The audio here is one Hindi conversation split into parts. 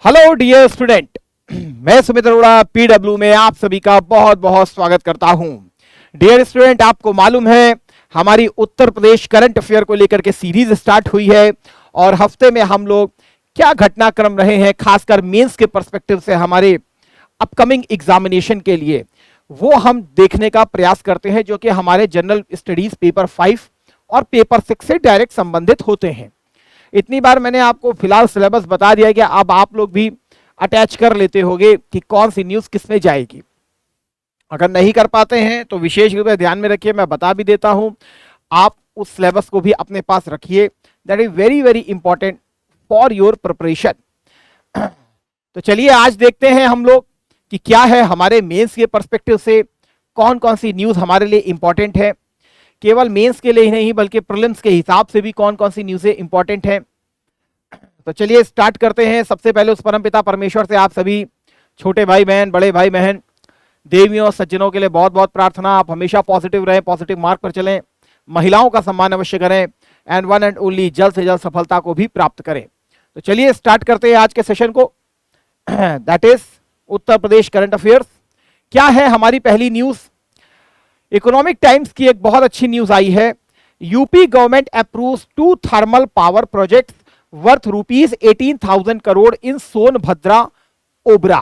हेलो डियर स्टूडेंट, मैं सुमित अरोड़ा पीडब्ल्यू में आप सभी का बहुत बहुत स्वागत करता हूं। डियर स्टूडेंट, आपको मालूम है हमारी उत्तर प्रदेश करंट अफेयर को लेकर के सीरीज स्टार्ट हुई है और हफ्ते में हम लोग क्या घटनाक्रम रहे हैं खासकर मेंस के पर्सपेक्टिव से हमारे अपकमिंग एग्जामिनेशन के लिए, वो हम देखने का प्रयास करते हैं, जो कि हमारे जनरल स्टडीज पेपर 5 और पेपर 6 से डायरेक्ट संबंधित होते हैं। इतनी बार मैंने आपको फिलहाल सिलेबस बता दिया कि अब आप लोग भी अटैच कर लेते होंगे कि कौन सी न्यूज किस में जाएगी। अगर नहीं कर पाते हैं तो विशेष रूप से ध्यान में रखिए, मैं बता भी देता हूं, आप उस सिलेबस को भी अपने पास रखिए। That is very very important for your preparation. तो चलिए आज देखते हैं हम लोग कि क्या है हमारे मेंस के पर्सपेक्टिव से कौन कौन सी न्यूज हमारे लिए इंपॉर्टेंट है। केवल मेंस के लिए ही नहीं बल्कि प्रीलिम्स के हिसाब से भी कौन कौन सी न्यूज़ें इंपॉर्टेंट हैं। तो चलिए स्टार्ट करते हैं। सबसे पहले उस परमपिता परमेश्वर से आप सभी छोटे भाई बहन, बड़े भाई बहन, देवियों सज्जनों के लिए बहुत बहुत प्रार्थना, आप हमेशा पॉजिटिव रहें, पॉजिटिव मार्ग पर चलें, महिलाओं का सम्मान अवश्य करें एंड वन एंड ओनली जल्द से जल्द सफलता को भी प्राप्त करें। तो चलिए स्टार्ट करते हैं आज के सेशन को। That is Uttar Pradesh current affairs. क्या है हमारी पहली न्यूज? इकोनॉमिक टाइम्स की एक बहुत अच्छी न्यूज आई है। UP government approves 2 thermal power projects worth rupees 18,000 crore in Sonbhadra Obra.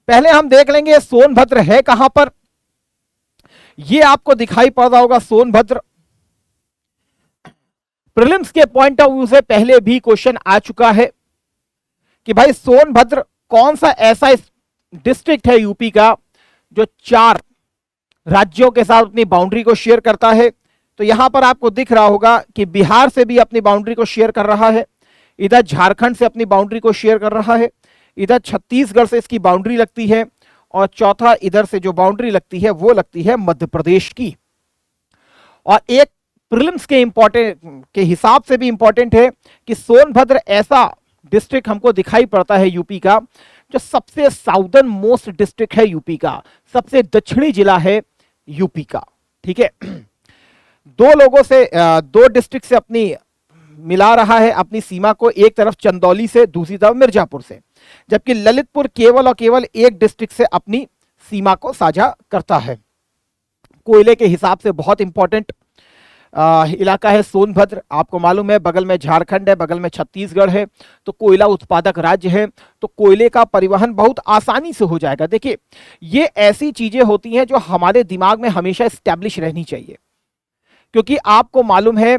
पहले हम देख लेंगे सोनभद्र है कहां पर। ये आपको दिखाई पड़ रहा होगा सोनभद्र। प्रीलिम्स के पॉइंट ऑफ व्यू से पहले भी क्वेश्चन आ चुका है कि भाई सोनभद्र कौन सा ऐसा डिस्ट्रिक्ट है यूपी का जो 4 राज्यों के साथ अपनी बाउंड्री को शेयर करता है। तो यहां पर आपको दिख रहा होगा कि बिहार से भी अपनी बाउंड्री को शेयर कर रहा है, इधर झारखंड से अपनी बाउंड्री को शेयर कर रहा है, इधर छत्तीसगढ़ से इसकी बाउंड्री लगती है और चौथा इधर से जो बाउंड्री लगती है वो लगती है मध्य प्रदेश की। और एक प्रीलिम्स के इंपॉर्टेंट के हिसाब से भी इंपॉर्टेंट है कि सोनभद्र ऐसा डिस्ट्रिक्ट हमको दिखाई पड़ता है यूपी का जो सबसे साउदर्न मोस्ट डिस्ट्रिक्ट है यूपी का, सबसे दक्षिणी जिला है यूपी का। ठीक है, दो डिस्ट्रिक्ट से अपनी मिला रहा है अपनी सीमा को, एक तरफ चंदौली से, दूसरी तरफ मिर्जापुर से, जबकि ललितपुर केवल और केवल एक डिस्ट्रिक्ट से अपनी सीमा को साझा करता है। कोयले के हिसाब से बहुत इंपॉर्टेंट इलाका है सोनभद्र। आपको मालूम है बगल में झारखंड है, बगल में छत्तीसगढ़ है, तो कोयला उत्पादक राज्य है, तो कोयले का परिवहन बहुत आसानी से हो जाएगा। देखिए, ये ऐसी चीजें होती हैं जो हमारे दिमाग में हमेशा स्टैब्लिश रहनी चाहिए, क्योंकि आपको मालूम है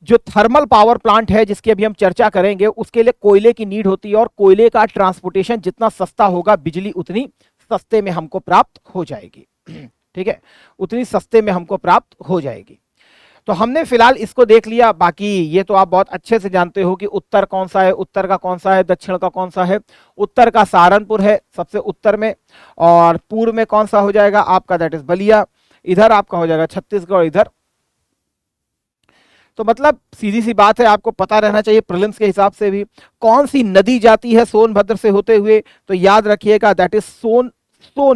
जो थर्मल पावर प्लांट है जिसकी अभी हम चर्चा करेंगे, उसके लिए कोयले की नीड होती है और कोयले का ट्रांसपोर्टेशन जितना सस्ता होगा, बिजली उतनी सस्ते में हमको प्राप्त हो जाएगी। ठीक है, उतनी सस्ते में हमको प्राप्त हो जाएगी। तो हमने फिलहाल इसको देख लिया। बाकी ये तो आप बहुत अच्छे से जानते हो कि उत्तर कौन सा है, उत्तर का कौन सा है, दक्षिण का कौन सा है। उत्तर का सहारनपुर है सबसे उत्तर में, और पूर्व में कौन सा हो जाएगा आपका, दैट इज बलिया। इधर आपका हो जाएगा छत्तीसगढ़, इधर। तो मतलब सीधी सी बात है, आपको पता रहना चाहिए प्रीलिम्स के हिसाब से भी कौन सी नदी जाती है सोनभद्र से होते हुए। तो याद रखिएगा दैट इज सोन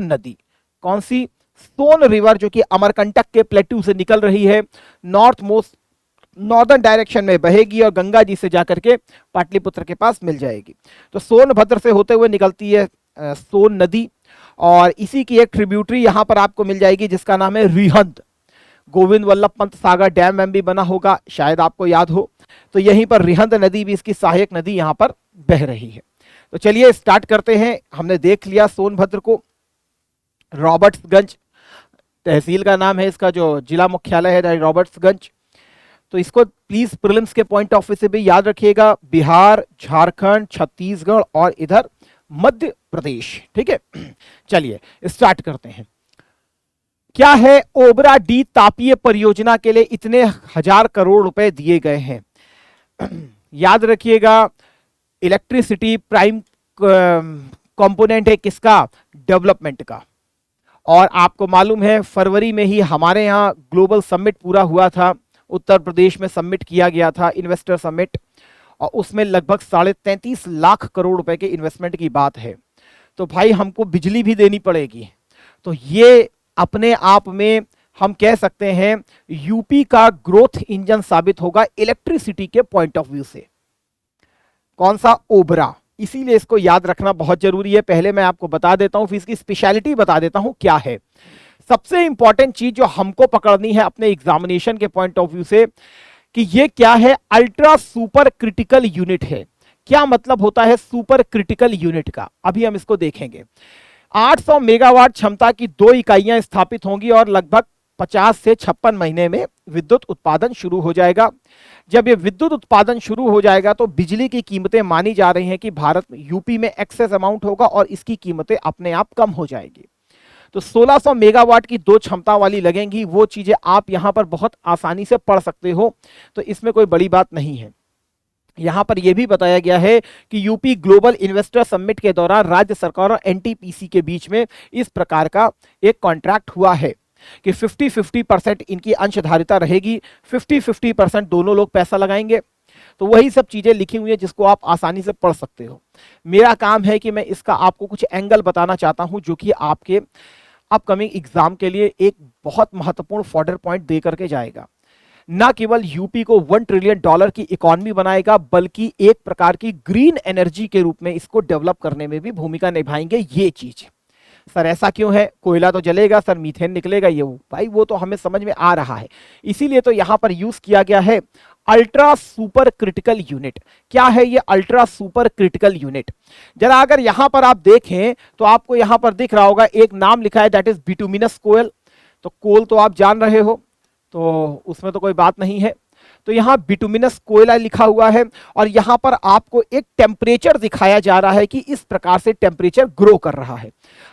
नदी। कौन सी? सोन रिवर, जो कि अमरकंटक के प्लेट्यू से निकल रही है, नॉर्दर्न डायरेक्शन में बहेगी और गंगा जी से जाकर के पाटलिपुत्र के पास मिल जाएगी। तो सोनभद्र से होते हुए निकलती है सोन नदी, और इसी की एक ट्रिब्यूटरी यहां पर आपको मिल जाएगी जिसका नाम है रिहंद। गोविंद वल्लभ पंत सागर डैम भी बना होगा, शायद आपको याद हो। तो यहीं पर रिहंद नदी भी इसकी सहायक नदी यहां पर बह रही है। तो चलिए स्टार्ट करते हैं। हमने देख लिया सोनभद्र को। रॉबर्ट्सगंज तहसील का नाम है इसका, जो जिला मुख्यालय है रॉबर्ट्सगंज। तो इसको प्लीज प्रीलिम्स के पॉइंट ऑफ व्यू से भी याद रखिएगा, बिहार, झारखंड, छत्तीसगढ़ और इधर मध्य प्रदेश। ठीक है, चलिए स्टार्ट करते हैं। क्या है? ओबरा डी तापीय परियोजना के लिए इतने 1000 करोड़ रुपए दिए गए हैं। याद रखिएगा, इलेक्ट्रिसिटी प्राइम कंपोनेंट है किसका? डेवलपमेंट का। और आपको मालूम है फरवरी में ही हमारे यहाँ ग्लोबल समिट पूरा हुआ था, उत्तर प्रदेश में समिट किया गया था, इन्वेस्टर समिट, और उसमें लगभग 33.5 लाख करोड़ रुपए के इन्वेस्टमेंट की बात है। तो भाई हमको बिजली भी देनी पड़ेगी। तो ये अपने आप में हम कह सकते हैं यूपी का ग्रोथ इंजन साबित होगा इलेक्ट्रिसिटी के पॉइंट ऑफ व्यू से। कौन सा? ओबरा। इसीलिए इसको याद रखना बहुत जरूरी है। पहले मैं आपको बता देता हूं, फिर इसकी स्पेशलिटी बता देता हूं क्या है। सबसे इंपॉर्टेंट चीज जो हमको पकड़नी है अपने एग्जामिनेशन के पॉइंट ऑफ व्यू से, कि ये क्या है? अल्ट्रा सुपर क्रिटिकल यूनिट है। क्या मतलब होता है सुपर क्रिटिकल यूनिट का? अभी हम इसको देखेंगे। 800 मेगावाट क्षमता की 2 इकाइयां स्थापित होंगी और लगभग 50 से 56 महीने में विद्युत उत्पादन शुरू हो जाएगा। जब ये विद्युत उत्पादन शुरू हो जाएगा तो बिजली की कीमतें मानी जा रही हैं कि भारत में, यूपी में एक्सेस अमाउंट होगा और इसकी कीमतें अपने आप कम हो जाएगी। तो 1600 मेगावाट की 2 क्षमता वाली लगेंगी। वो चीजें आप यहां पर बहुत आसानी से पढ़ सकते हो, तो इसमें कोई बड़ी बात नहीं है। यहां पर यह भी बताया गया है कि यूपी ग्लोबल इन्वेस्टर समिट के दौरान राज्य सरकार और एनटीपीसी के बीच में इस प्रकार का एक कॉन्ट्रैक्ट हुआ है कि 50-50% इनकी अंशधारिता रहेगी, 50-50% दोनों लोग पैसा लगाएंगे। तो वही सब चीजें लिखी हुई है जिसको आप आसानी से पढ़ सकते हो। मेरा काम है कि मैं इसका आपको कुछ एंगल बताना चाहता हूं जो कि आपके अपकमिंग एग्जाम के लिए एक बहुत महत्वपूर्ण फॉर्डर पॉइंट दे करके जाएगा। ना केवल यूपी को $1 ट्रिलियन की इकोनॉमी बनाएगा, बल्कि एक प्रकार की ग्रीन एनर्जी के रूप में इसको डेवलप करने में भी भूमिका निभाएंगे। ये चीज सर ऐसा क्यों है? कोयला तो जलेगा सर, मीथेन निकलेगा, ये भाई वो तो हमें समझ में आ रहा है। इसीलिए तो यहां पर यूज किया गया है अल्ट्रा सुपर क्रिटिकल यूनिट। क्या है ये अल्ट्रा सुपर क्रिटिकल यूनिट? जरा अगर यहां पर आप देखें तो आपको यहां पर दिख रहा होगा एक नाम लिखा है, दैट इज बिटुमिनस कोयल। तो कोल तो आप जान रहे हो, तो उसमें तो कोई बात नहीं है। तो यहां बिटुमिनस कोयला लिखा हुआ है और यहां पर आपको एक टेम्परेचर दिखाया जा रहा है कि इस प्रकार से टेम्परेचर ग्रो कर रहा है।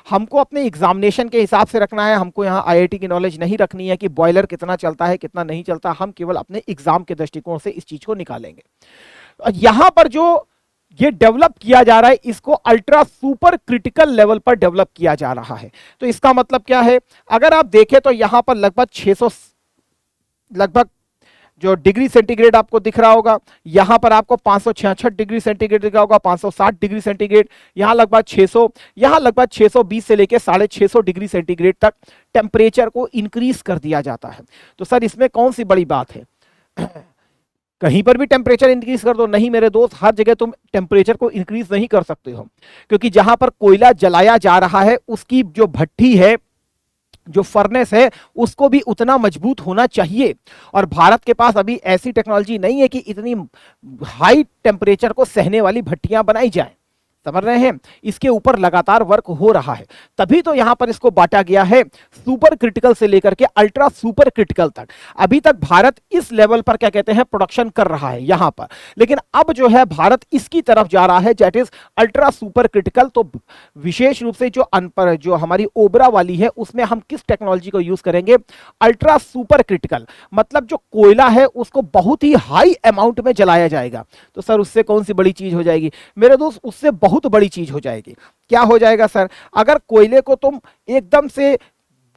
हमको अपने एग्जामिनेशन के हिसाब से रखना है, हमको यहां आईआईटी की नॉलेज नहीं रखनी है कि बॉयलर कितना चलता है कितना नहीं चलता। हम केवल अपने एग्जाम के दृष्टिकोण से इस चीज को निकालेंगे। यहां पर जो ये डेवलप किया जा रहा है, इसको अल्ट्रा सुपर क्रिटिकल लेवल पर डेवलप किया जा रहा है। तो इसका मतलब क्या है? अगर आप देखें तो यहां पर लगभग जो डिग्री सेंटीग्रेड आपको दिख रहा होगा, यहां पर आपको 566 डिग्री सेंटीग्रेड दिख रहा होगा, 560 डिग्री सेंटीग्रेड, यहां लगभग 600, यहां लगभग 620 से लेकर 650 डिग्री सेंटीग्रेड तक टेम्परेचर को इंक्रीज कर दिया जाता है। तो सर इसमें कौन सी बड़ी बात है? कहीं पर भी टेम्परेचर इंक्रीज कर दो? नहीं मेरे दोस्त, हर जगह तुम टेम्परेचर को इंक्रीज नहीं कर सकते हो, क्योंकि जहां पर कोयला जलाया जा रहा है उसकी जो भट्टी है, जो फर्नेस है, उसको भी उतना मजबूत होना चाहिए। और भारत के पास अभी ऐसी टेक्नोलॉजी नहीं है कि इतनी हाई टेम्परेचर को सहने वाली भट्टियां बनाई जाए। समझ रहे हैं? इसके ऊपर लगातार वर्क हो रहा है, तभी तो यहां पर इसको बांटा गया है सुपर क्रिटिकल से लेकर के अल्ट्रा सुपर क्रिटिकल तक। अभी तक भारत इस लेवल पर क्या कहते हैं प्रोडक्शन कर रहा है यहां पर, लेकिन अब जो है भारत इसकी तरफ जा रहा है, that is ultra super critical. तो विशेष रूप से जो हमारी ओबरा वाली है उसमें हम किस टेक्नोलॉजी को यूज करेंगे? Ultra super critical. मतलब जो कोयला है उसको बहुत ही हाई अमाउंट में जलाया जाएगा। तो सर उससे कौन सी बड़ी चीज हो जाएगी? मेरे दोस्त उससे बहुत बड़ी चीज हो जाएगी। क्या हो जाएगा सर? अगर कोयले को तुम एकदम से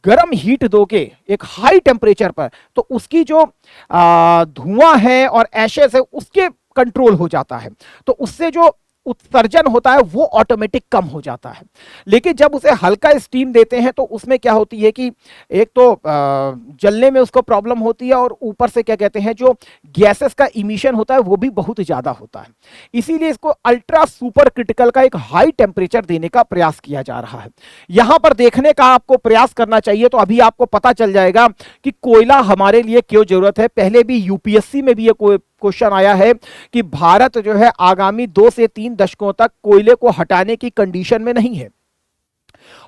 गर्म हीट दोगे एक हाई टेम्परेचर पर, तो उसकी जो धुआं है और एशेस है उसके कंट्रोल हो जाता है, तो उससे जो उत्सर्जन होता है वो ऑटोमेटिक कम हो जाता है। लेकिन जब उसे हल्का स्टीम देते हैं तो उसमें क्या होती है कि एक तो जलने में उसको प्रॉब्लम होती है, और ऊपर से क्या कहते हैं जो गैसेस का इमिशन होता है वो भी बहुत ज्यादा होता है। इसीलिए इसको अल्ट्रा सुपर क्रिटिकल का एक हाई टेम्परेचर देने का प्रयास किया जा रहा है। यहां पर देखने का आपको प्रयास करना चाहिए, तो अभी आपको पता चल जाएगा कि कोयला हमारे लिए क्यों जरूरत है। पहले भी यूपीएससी में भी ये क्वेश्चन आया है कि भारत जो है आगामी 2 से 3 दशकों तक कोयले को हटाने की कंडीशन में नहीं है।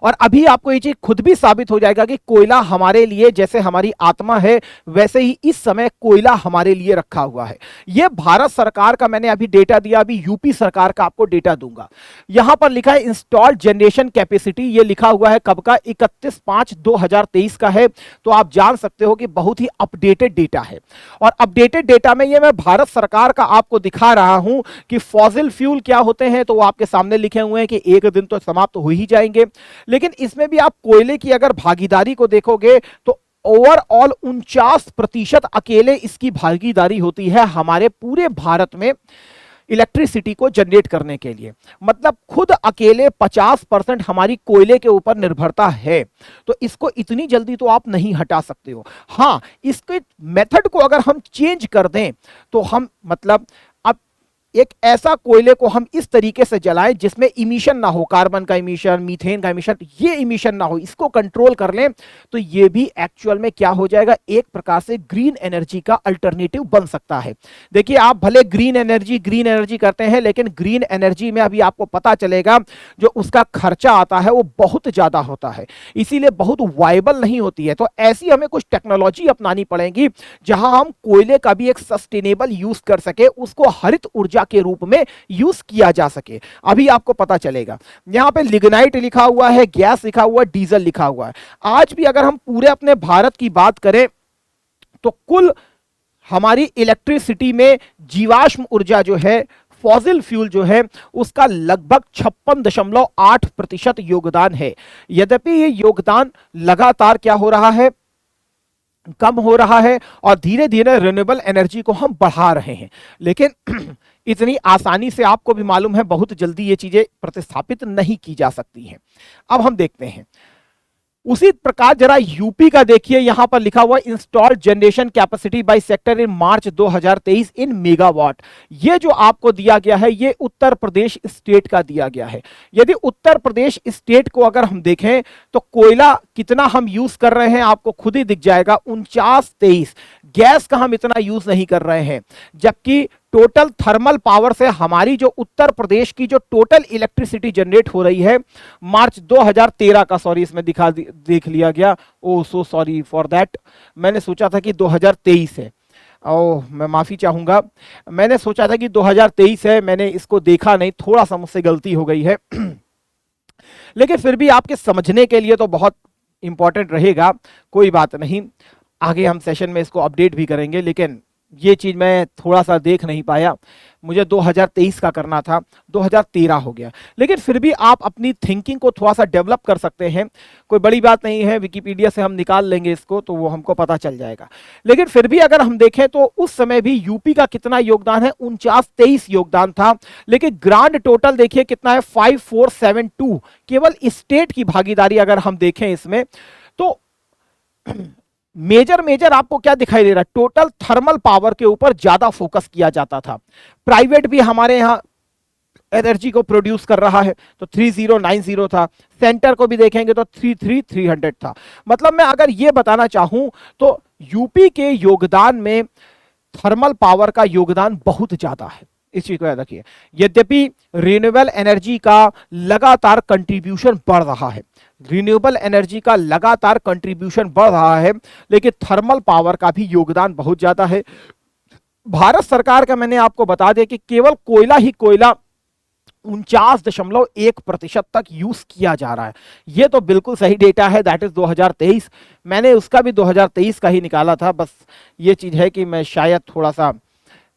और अभी आपको ये चीज खुद भी साबित हो जाएगा कि कोयला हमारे लिए जैसे हमारी आत्मा है, वैसे ही इस समय कोयला हमारे लिए रखा हुआ है। यह भारत सरकार का मैंने अभी डेटा दिया, अभी यूपी सरकार का आपको डेटा दूंगा। यहां पर लिखा है इंस्टॉल्ड जनरेशन कैपेसिटी, ये लिखा हुआ है कब का? 31/5/2023 का है। तो आप जान सकते हो कि बहुत ही अपडेटेड डेटा है। और अपडेटेड डेटा में ये मैं भारत सरकार का आपको दिखा रहा हूं कि फॉसिल फ्यूल क्या होते हैं, तो वो आपके सामने लिखे हुए हैं कि एक दिन तो समाप्त हो ही जाएंगे। लेकिन इसमें भी आप कोयले की अगर भागीदारी को देखोगे तो ओवरऑल 49% अकेले इसकी भागीदारी होती है हमारे पूरे भारत में इलेक्ट्रिसिटी को जनरेट करने के लिए। मतलब खुद अकेले 50% हमारी कोयले के ऊपर निर्भरता है। तो इसको इतनी जल्दी तो आप नहीं हटा सकते हो। हाँ, इसके मेथड को अगर हम चेंज कर दें तो हम मतलब अब एक ऐसा कोयले को हम इस तरीके से जलाएं जिसमें इमिशन ना हो, कार्बन का इमिशन, मीथेन का इमिशन, ये इमिशन ना हो, इसको कंट्रोल कर लें, तो ये भी एक्चुअल में क्या हो जाएगा, एक प्रकार से ग्रीन एनर्जी का अल्टरनेटिव बन सकता है। देखिए, आप भले ग्रीन एनर्जी करते हैं, लेकिन ग्रीन एनर्जी में अभी आपको पता चलेगा जो उसका खर्चा आता है वो बहुत ज्यादा होता है, इसीलिए बहुत वायबल नहीं होती है। तो ऐसी हमें कुछ टेक्नोलॉजी अपनानी पड़ेगी जहां हम कोयले का भी एक सस्टेनेबल यूज कर सके, उसको हरित ऊर्जा के रूप में यूज किया जा सके। अभी आपको पता चलेगा, यहां पे लिग्नाइट लिखा हुआ है, गैस लिखा हुआ है, डीजल लिखा हुआ है। आज भी अगर हम पूरे अपने भारत की बात करें तो कुल हमारी इलेक्ट्रिसिटी में जीवाश्म ऊर्जा जो है, फॉसिल फ्यूल जो है, उसका लगभग 56.8% योगदान है। यद्यपि ये योगदान लगातार क्या हो रहा है, कम हो रहा है, और धीरे धीरे रिन्यूएबल एनर्जी को हम बढ़ा रहे हैं, लेकिन इतनी आसानी से आपको भी मालूम है बहुत जल्दी ये चीजें प्रतिस्थापित नहीं की जा सकती हैं। अब हम देखते हैं उसी प्रकार जरा यूपी का देखिए, यहां पर लिखा हुआ installed generation capacity by sector in March 2023 in megawatt. ये जो आपको दिया गया है ये उत्तर प्रदेश स्टेट का दिया गया है। यदि उत्तर प्रदेश स्टेट को अगर हम देखें तो कोयला कितना हम यूज कर रहे हैं आपको खुद ही दिख जाएगा, 49-23। गैस का हम इतना यूज नहीं कर रहे हैं, जबकि टोटल थर्मल पावर से हमारी जो उत्तर प्रदेश की जो टोटल इलेक्ट्रिसिटी जनरेट हो रही है मार्च 2013 का, सॉरी इसमें देख लिया गया, ओ सो सॉरी फॉर दैट, मैंने सोचा था कि 2023 है, ओह मैं माफी चाहूंगा, मैंने सोचा था कि 2023 है, मैंने इसको देखा नहीं, थोड़ा सा मुझसे गलती हो गई है लेकिन फिर भी आपके समझने के लिए तो बहुत इंपॉर्टेंट रहेगा, कोई बात नहीं, आगे हम सेशन में इसको अपडेट भी करेंगे, लेकिन ये चीज मैं थोड़ा सा देख नहीं पाया, मुझे 2023 का करना था, 2013 हो गया। लेकिन फिर भी आप अपनी थिंकिंग को थोड़ा सा डेवलप कर सकते हैं, कोई बड़ी बात नहीं है, विकिपीडिया से हम निकाल लेंगे इसको तो वो हमको पता चल जाएगा। लेकिन फिर भी अगर हम देखें तो उस समय भी यूपी का कितना योगदान है, 49-23 योगदान था, लेकिन ग्रांड टोटल देखिए कितना है, 5472। केवल स्टेट की भागीदारी अगर हम देखें इसमें तो मेजर आपको क्या दिखाई दे रहा है, टोटल थर्मल पावर के ऊपर ज्यादा फोकस किया जाता था। प्राइवेट भी हमारे यहां एनर्जी को प्रोड्यूस कर रहा है तो 3090 था, सेंटर को भी देखेंगे तो 33300 था। मतलब मैं अगर ये बताना चाहूं तो यूपी के योगदान में थर्मल पावर का योगदान बहुत ज्यादा है, इस चीज को याद रखिए। यद्यपि रिन्यूएबल एनर्जी का लगातार कंट्रीब्यूशन बढ़ रहा है, रिन्यूएबल एनर्जी का लगातार कंट्रीब्यूशन बढ़ रहा है, लेकिन थर्मल पावर का भी योगदान बहुत ज्यादा है। भारत सरकार का मैंने आपको बता दिया कि केवल कोयला ही कोयला 49.1% तक यूज किया जा रहा है। यह तो बिल्कुल सही डेटा है, दैट इज 2023। मैंने उसका भी 2023 का ही निकाला था, बस ये चीज है कि मैं शायद थोड़ा सा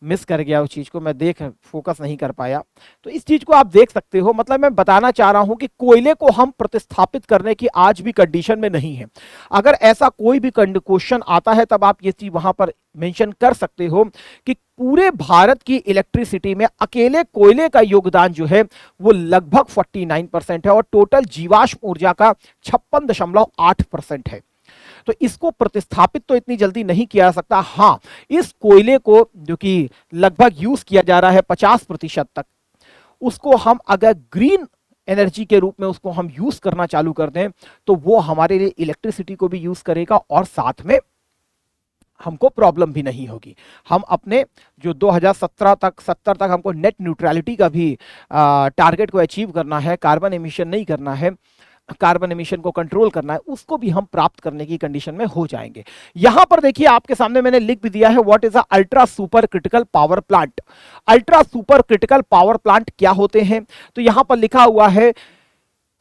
मिस कर गया, उस चीज को मैं फोकस नहीं कर पाया, तो इस चीज को आप देख सकते हो। मतलब मैं बताना चाह रहा हूं कि कोयले को हम प्रतिस्थापित करने की आज भी कंडीशन में नहीं है। अगर ऐसा कोई भी क्वेश्चन आता है तब आप ये चीज वहां पर मेंशन कर सकते हो कि पूरे भारत की इलेक्ट्रिसिटी में अकेले कोयले का योगदान जो है वो लगभग 49% है और टोटल जीवाश्म ऊर्जा का 56.8% है। तो इसको प्रतिस्थापित तो इतनी जल्दी नहीं किया जा सकता। हां, इस कोयले को जो कि लगभग यूज किया जा रहा है 50% तक, उसको हम अगर ग्रीन एनर्जी के रूप में उसको हम यूज करना चालू कर दें तो वो हमारे लिए इलेक्ट्रिसिटी को भी यूज करेगा और साथ में हमको प्रॉब्लम भी नहीं होगी। हम अपने जो 2017 तक 70 तक हमको नेट न्यूट्रलिटी का भी टारगेट को अचीव करना है, कार्बन एमिशन नहीं करना है, कार्बन एमिशन को कंट्रोल करना है, उसको भी हम प्राप्त करने की कंडीशन में हो जाएंगे। यहां पर देखिए आपके सामने मैंने लिख भी दिया है what is a ultra super critical power plant. Ultra super critical power plant क्या होते हैं, तो यहां पर लिखा हुआ है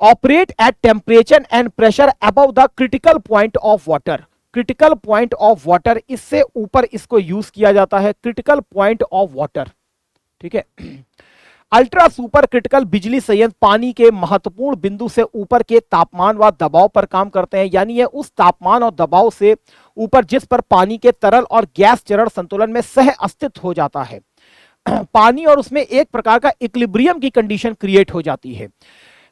operate at temperature and pressure above the critical point of water. Critical point of water, इससे ऊपर इसको यूज किया जाता है, क्रिटिकल पॉइंट ऑफ वाटर, ठीक है। अल्ट्रा सुपर क्रिटिकल बिजली संयंत्र पानी के महत्वपूर्ण बिंदु से ऊपर के तापमान व दबाव पर काम करते हैं, यानी ये उस तापमान और दबाव से ऊपर जिस पर पानी के तरल और गैस चरण संतुलन में सह अस्तित्व हो जाता है। पानी और उसमें एक प्रकार का इक्विलिब्रियम की कंडीशन क्रिएट हो जाती है।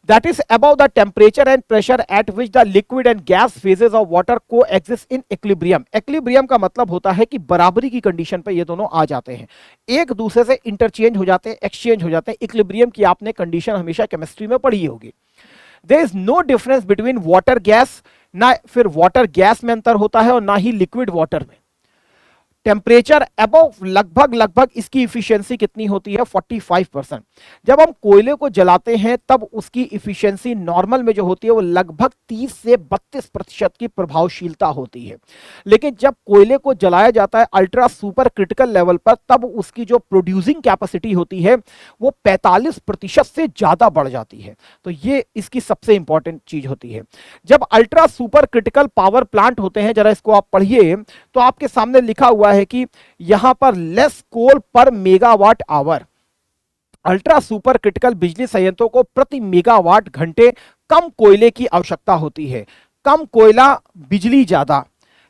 that is above the temperature and pressure at which the liquid and gas phases of water coexist in equilibrium। equilibrium का मतलब होता है कि बराबरी की कंडीशन पे ये दोनों आ जाते हैं, एक दूसरे से इंटरचेंज हो जाते हैं, एक्सचेंज हो जाते हैं। इक्विलिब्रियम की आपने कंडीशन हमेशा केमिस्ट्री में पढ़ी होगी। There is no difference between water gas, ना फिर वाटर गैस में अंतर होता है और ना ही लिक्विड वाटर में। टेम्परेचर अबव लगभग इसकी इफिशियंसी कितनी होती है 45%। जब हम कोयले को जलाते हैं तब उसकी इफिशियंसी नॉर्मल में जो होती है वो लगभग 30 से 32% की प्रभावशीलता होती है, लेकिन जब कोयले को जलाया जाता है अल्ट्रा सुपर क्रिटिकल लेवल पर तब उसकी जो प्रोड्यूसिंग कैपेसिटी होती है वो 45% से ज्यादा बढ़ जाती है। तो ये इसकी सबसे इंपॉर्टेंट चीज होती है। जब ultra super critical power plant होते हैं, जरा इसको आप पढ़िए तो आपके सामने लिखा हुआ है कि यहां पर लेस कोल पर megawatt hour. Ultra super critical बिजली संयंत्रों को प्रति मेगावाट घंटे कम कोयले की आवश्यकता होती है, कम कोयला बिजली ज्यादा,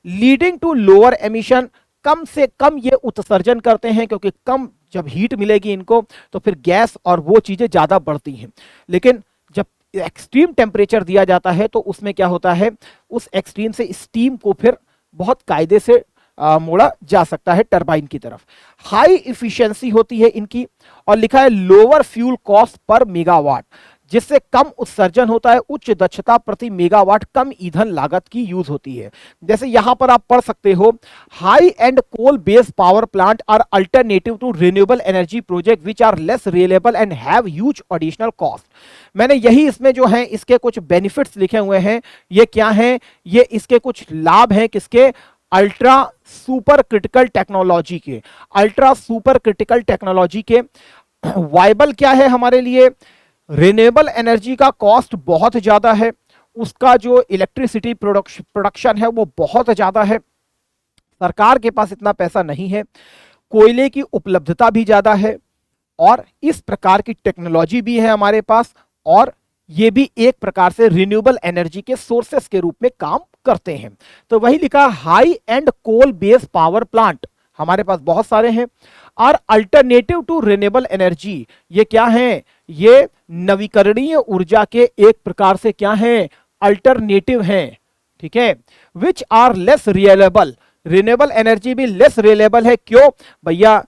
लीडिंग टू लोअर एमिशन। कम से कम ये उत्सर्जन करते हैं क्योंकि कम जब हीट मिलेगी इनको तो फिर गैस और वो चीजें ज्यादा बढ़ती हैं। लेकिन जब एक्सट्रीम टेम्परेचर दिया जाता है तो उसमें क्या होता है, उस एक्सट्रीम से स्टीम को फिर बहुत कायदे से मोड़ा जा सकता है टरबाइन की तरफ। हाई इफिशिएंसी होती है इनकी और लिखा है lower fuel cost per megawatt, जिससे कम उत्सर्जन होता है, उच्च दक्षता प्रति मेगावाट, कम ईंधन लागत की यूज होती है। जैसे यहां पर आप पढ़ सकते हो high end coal based power plant are alternative to renewable energy project which are less reliable and have huge additional cost. मैंने यही इसमें जो है इसके कुछ बेनिफिट्स लिखे हुए हैं। ये क्या है, ये इसके कुछ लाभ हैं किसके, अल्ट्रा सुपर क्रिटिकल टेक्नोलॉजी के। अल्ट्रा सुपर क्रिटिकल टेक्नोलॉजी के वाइबल क्या है हमारे लिए, रिन्यूएबल एनर्जी का कॉस्ट बहुत ज्यादा है, उसका जो इलेक्ट्रिसिटी प्रोडक्शन है वो बहुत ज्यादा है, सरकार के पास इतना पैसा नहीं है, कोयले की उपलब्धता भी ज्यादा है और इस प्रकार की टेक्नोलॉजी भी है हमारे पास, और ये भी एक प्रकार से रिन्यूएबल एनर्जी के सोर्सेस के रूप में काम करते हैं। तो वही लिखा high end coal based power plant हमारे पास बहुत सारे हैं। और अल्टरनेटिव टू रिन्यूएबल एनर्जी, ये क्या है, ये नवीकरणीय ऊर्जा के एक प्रकार से क्या है, अल्टरनेटिव हैं, ठीक है, which are less reliable. Renewable energy भी लेस रिलायबल है, क्यों भैया,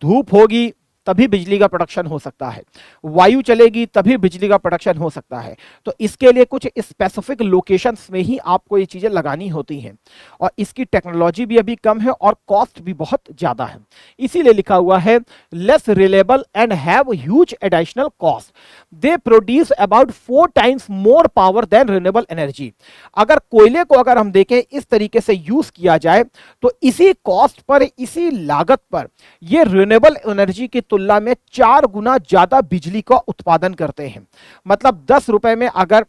धूप होगी तभी बिजली का प्रोडक्शन हो सकता है, वायु चलेगी तभी बिजली का प्रोडक्शन हो सकता है। तो इसके लिए कुछ स्पेसिफिक लोकेशंस में ही आपको ये चीजें लगानी होती हैं और इसकी टेक्नोलॉजी भी अभी कम है और कॉस्ट भी बहुत ज्यादा है, इसीलिए लिखा हुआ है less reliable and have huge additional cost. They produce about 4 times more power than renewable energy. अगर कोयले को अगर हम देखें इस तरीके से यूज किया जाए तो इसी कॉस्ट पर, इसी लागत पर ये रिन्यूएबल एनर्जी की तुलना में 4 गुना ज्यादा बिजली का उत्पादन करते हैं। मतलब 10 रुपए में अगर